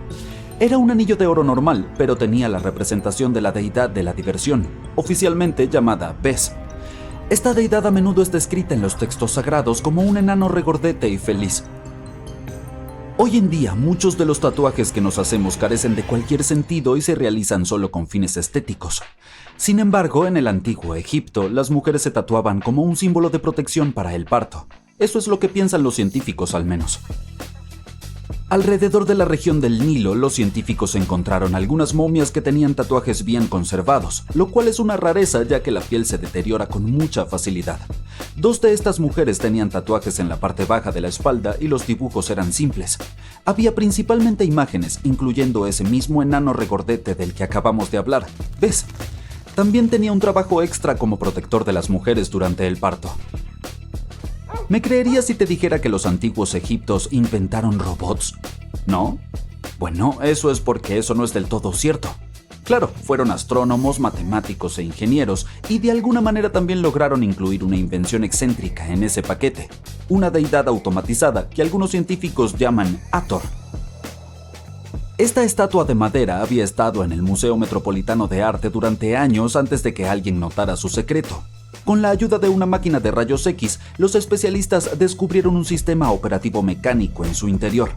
Era un anillo de oro normal, pero tenía la representación de la deidad de la diversión, oficialmente llamada Bes. Esta deidad a menudo es descrita en los textos sagrados como un enano regordete y feliz. Hoy en día, muchos de los tatuajes que nos hacemos carecen de cualquier sentido y se realizan solo con fines estéticos. Sin embargo, en el antiguo Egipto, las mujeres se tatuaban como un símbolo de protección para el parto. Eso es lo que piensan los científicos, al menos. Alrededor de la región del Nilo, los científicos encontraron algunas momias que tenían tatuajes bien conservados, lo cual es una rareza ya que la piel se deteriora con mucha facilidad. 2 de estas mujeres tenían tatuajes en la parte baja de la espalda y los dibujos eran simples. Había principalmente imágenes, incluyendo ese mismo enano regordete del que acabamos de hablar. ¿Ves? También tenía un trabajo extra como protector de las mujeres durante el parto. ¿Me creerías si te dijera que los antiguos egipcios inventaron robots? ¿No? Bueno, eso es porque eso no es del todo cierto. Claro, fueron astrónomos, matemáticos e ingenieros, y de alguna manera también lograron incluir una invención excéntrica en ese paquete, una deidad automatizada que algunos científicos llaman Hathor. Esta estatua de madera había estado en el Museo Metropolitano de Arte durante años antes de que alguien notara su secreto. Con la ayuda de una máquina de rayos X, los especialistas descubrieron un sistema operativo mecánico en su interior.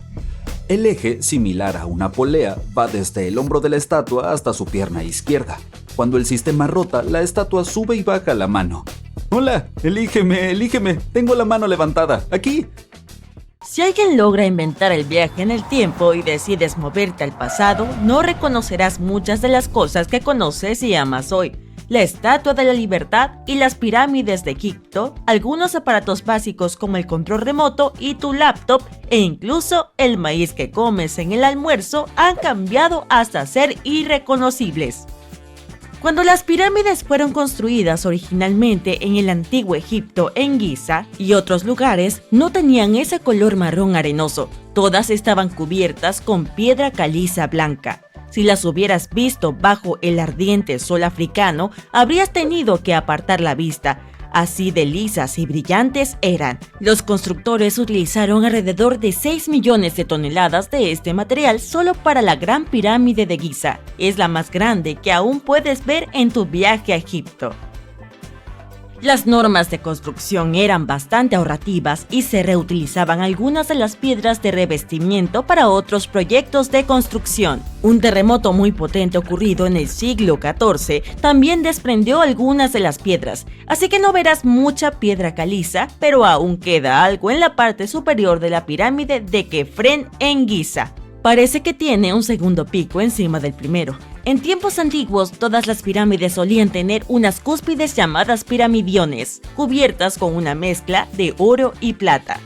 El eje, similar a una polea, va desde el hombro de la estatua hasta su pierna izquierda. Cuando el sistema rota, la estatua sube y baja la mano. ¡Hola! ¡Elígeme! ¡Elígeme! ¡Tengo la mano levantada! ¡Aquí! Si alguien logra inventar el viaje en el tiempo y decides moverte al pasado, no reconocerás muchas de las cosas que conoces y amas hoy. La Estatua de la Libertad y las pirámides de Egipto, algunos aparatos básicos como el control remoto y tu laptop, e incluso el maíz que comes en el almuerzo han cambiado hasta ser irreconocibles. Cuando las pirámides fueron construidas originalmente en el antiguo Egipto, en Giza y otros lugares, no tenían ese color marrón arenoso. Todas estaban cubiertas con piedra caliza blanca. Si las hubieras visto bajo el ardiente sol africano, habrías tenido que apartar la vista. Así de lisas y brillantes eran. Los constructores utilizaron alrededor de 6 millones de toneladas de este material solo para la Gran Pirámide de Giza. Es la más grande que aún puedes ver en tu viaje a Egipto. Las normas de construcción eran bastante ahorrativas y se reutilizaban algunas de las piedras de revestimiento para otros proyectos de construcción. Un terremoto muy potente ocurrido en el siglo XIV también desprendió algunas de las piedras, así que no verás mucha piedra caliza, pero aún queda algo en la parte superior de la pirámide de Kefren en Giza. Parece que tiene un segundo pico encima del primero. En tiempos antiguos, todas las pirámides solían tener unas cúspides llamadas piramidiones, cubiertas con una mezcla de oro y plata.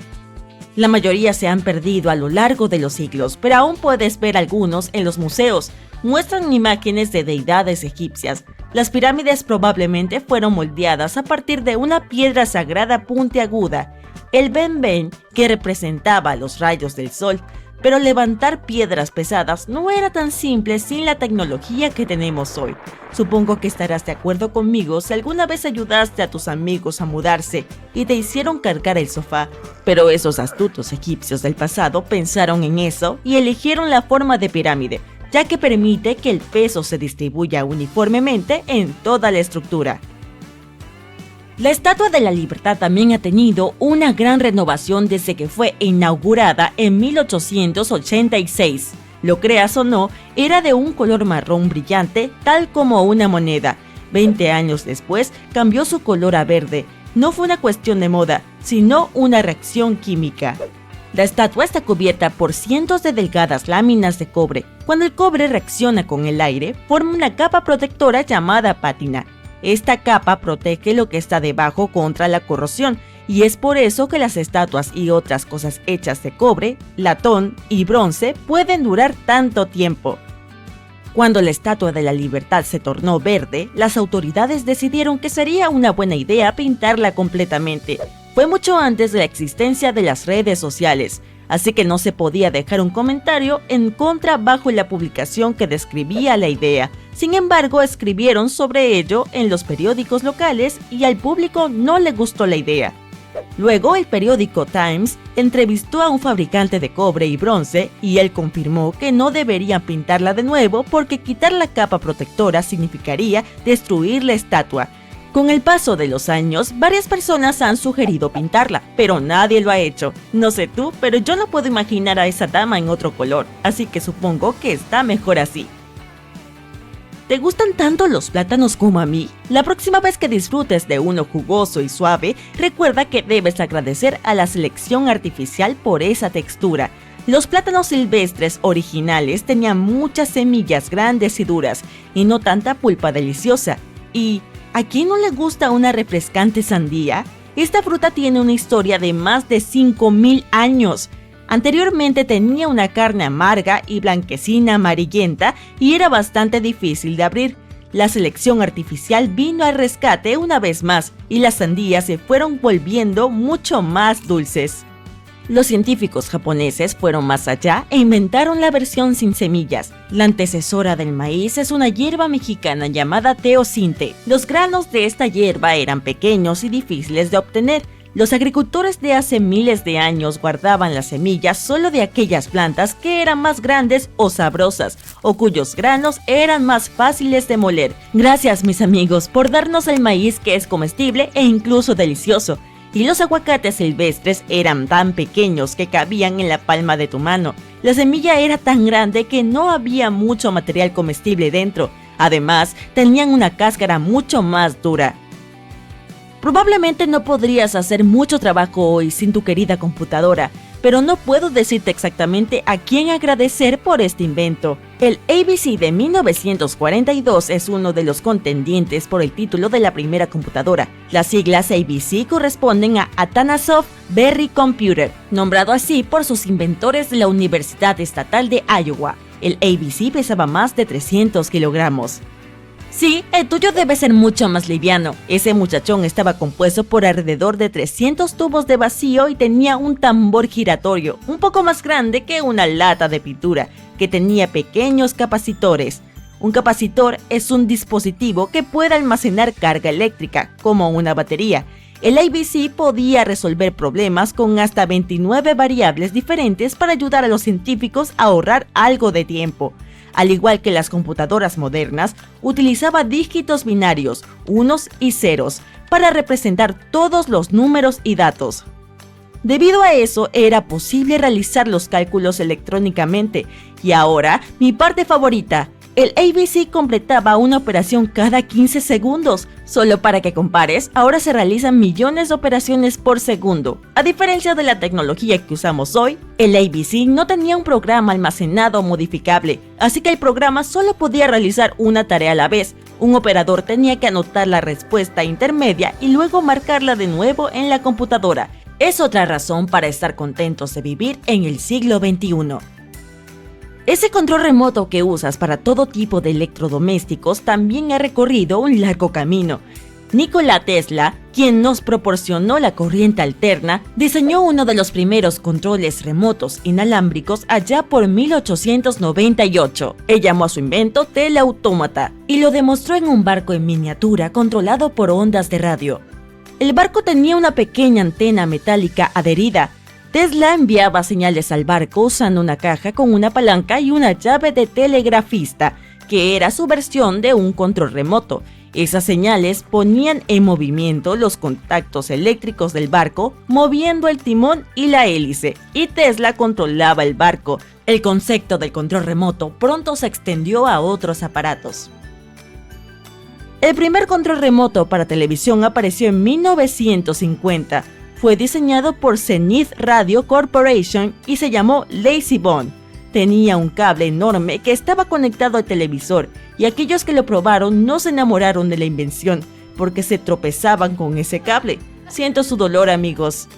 La mayoría se han perdido a lo largo de los siglos, pero aún puedes ver algunos en los museos. Muestran imágenes de deidades egipcias. Las pirámides probablemente fueron moldeadas a partir de una piedra sagrada puntiaguda, el benben, que representaba los rayos del sol. Pero levantar piedras pesadas no era tan simple sin la tecnología que tenemos hoy. Supongo que estarás de acuerdo conmigo si alguna vez ayudaste a tus amigos a mudarse y te hicieron cargar el sofá. Pero esos astutos egipcios del pasado pensaron en eso y eligieron la forma de pirámide, ya que permite que el peso se distribuya uniformemente en toda la estructura. La Estatua de la Libertad también ha tenido una gran renovación desde que fue inaugurada en 1886. Lo creas o no, era de un color marrón brillante, tal como una moneda. 20 años después, cambió su color a verde. No fue una cuestión de moda, sino una reacción química. La estatua está cubierta por cientos de delgadas láminas de cobre. Cuando el cobre reacciona con el aire, forma una capa protectora llamada pátina. Esta capa protege lo que está debajo contra la corrosión, y es por eso que las estatuas y otras cosas hechas de cobre, latón y bronce pueden durar tanto tiempo. Cuando la Estatua de la Libertad se tornó verde, las autoridades decidieron que sería una buena idea pintarla completamente. Fue mucho antes de la existencia de las redes sociales, así que no se podía dejar un comentario en contra bajo la publicación que describía la idea. Sin embargo, escribieron sobre ello en los periódicos locales y al público no le gustó la idea. Luego, el periódico Times entrevistó a un fabricante de cobre y bronce y él confirmó que no deberían pintarla de nuevo porque quitar la capa protectora significaría destruir la estatua. Con el paso de los años, varias personas han sugerido pintarla, pero nadie lo ha hecho. No sé tú, pero yo no puedo imaginar a esa dama en otro color, así que supongo que está mejor así. ¿Te gustan tanto los plátanos como a mí? La próxima vez que disfrutes de uno jugoso y suave, recuerda que debes agradecer a la selección artificial por esa textura. Los plátanos silvestres originales tenían muchas semillas grandes y duras, y no tanta pulpa deliciosa. ¿Y a quién no le gusta una refrescante sandía? Esta fruta tiene una historia de más de 5000 años. Anteriormente tenía una carne amarga y blanquecina amarillenta y era bastante difícil de abrir. La selección artificial vino al rescate una vez más y las sandías se fueron volviendo mucho más dulces. Los científicos japoneses fueron más allá e inventaron la versión sin semillas. La antecesora del maíz es una hierba mexicana llamada teosinte. Los granos de esta hierba eran pequeños y difíciles de obtener. Los agricultores de hace miles de años guardaban las semillas solo de aquellas plantas que eran más grandes o sabrosas, o cuyos granos eran más fáciles de moler. Gracias, mis amigos, por darnos el maíz que es comestible e incluso delicioso. Y los aguacates silvestres eran tan pequeños que cabían en la palma de tu mano. La semilla era tan grande que no había mucho material comestible dentro. Además, tenían una cáscara mucho más dura. Probablemente no podrías hacer mucho trabajo hoy sin tu querida computadora, pero no puedo decirte exactamente a quién agradecer por este invento. El ABC de 1942 es uno de los contendientes por el título de la primera computadora. Las siglas ABC corresponden a Atanasoff Berry Computer, nombrado así por sus inventores de la Universidad Estatal de Iowa. El ABC pesaba más de 300 kilogramos. Sí, el tuyo debe ser mucho más liviano. Ese muchachón estaba compuesto por alrededor de 300 tubos de vacío y tenía un tambor giratorio, un poco más grande que una lata de pintura, que tenía pequeños capacitores. Un capacitor es un dispositivo que puede almacenar carga eléctrica, como una batería. El ABC podía resolver problemas con hasta 29 variables diferentes para ayudar a los científicos a ahorrar algo de tiempo. Al igual que las computadoras modernas, utilizaba dígitos binarios, unos y ceros, para representar todos los números y datos. Debido a eso, era posible realizar los cálculos electrónicamente. Y ahora, mi parte favorita, El ABC completaba una operación cada 15 segundos. Solo para que compares, ahora se realizan millones de operaciones por segundo. A diferencia de la tecnología que usamos hoy, el ABC no tenía un programa almacenado o modificable, así que el programa solo podía realizar una tarea a la vez. Un operador tenía que anotar la respuesta intermedia y luego marcarla de nuevo en la computadora. Es otra razón para estar contentos de vivir en el siglo XXI. Ese control remoto que usas para todo tipo de electrodomésticos también ha recorrido un largo camino. Nikola Tesla, quien nos proporcionó la corriente alterna, diseñó uno de los primeros controles remotos inalámbricos allá por 1898. Él llamó a su invento teleautómata y lo demostró en un barco en miniatura controlado por ondas de radio. El barco tenía una pequeña antena metálica adherida. Tesla enviaba señales al barco usando una caja con una palanca y una llave de telegrafista, que era su versión de un control remoto. Esas señales ponían en movimiento los contactos eléctricos del barco, moviendo el timón y la hélice, y Tesla controlaba el barco. El concepto del control remoto pronto se extendió a otros aparatos. El primer control remoto para televisión apareció en 1950. Fue diseñado por Zenith Radio Corporation y se llamó Lazy Bone. Tenía un cable enorme que estaba conectado al televisor, y aquellos que lo probaron no se enamoraron de la invención porque se tropezaban con ese cable. Siento su dolor, amigos.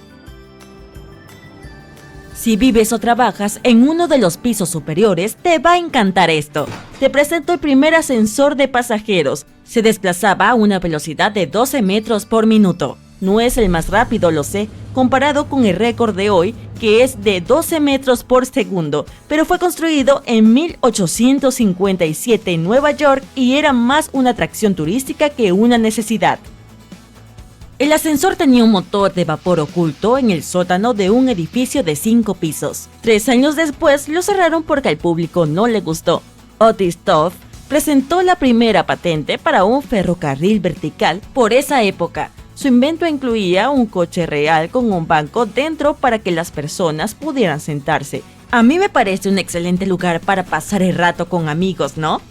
Si vives o trabajas en uno de los pisos superiores, te va a encantar esto. Te presento el primer ascensor de pasajeros. Se desplazaba a una velocidad de 12 metros por minuto. No es el más rápido, lo sé, comparado con el récord de hoy, que es de 12 metros por segundo, pero fue construido en 1857 en Nueva York y era más una atracción turística que una necesidad. El ascensor tenía un motor de vapor oculto en el sótano de un edificio de 5 pisos. 3 años después lo cerraron porque al público no le gustó. Otis Todd presentó la primera patente para un ferrocarril vertical por esa época. Su invento incluía un coche real con un banco dentro para que las personas pudieran sentarse. A mí me parece un excelente lugar para pasar el rato con amigos, ¿no?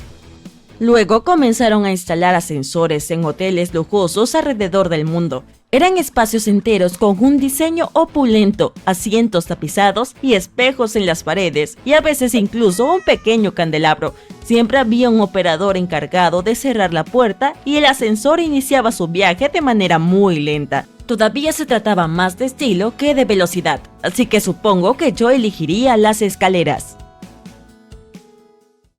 Luego comenzaron a instalar ascensores en hoteles lujosos alrededor del mundo. Eran espacios enteros con un diseño opulento, asientos tapizados y espejos en las paredes, y a veces incluso un pequeño candelabro. Siempre había un operador encargado de cerrar la puerta y el ascensor iniciaba su viaje de manera muy lenta. Todavía se trataba más de estilo que de velocidad, así que supongo que yo elegiría las escaleras.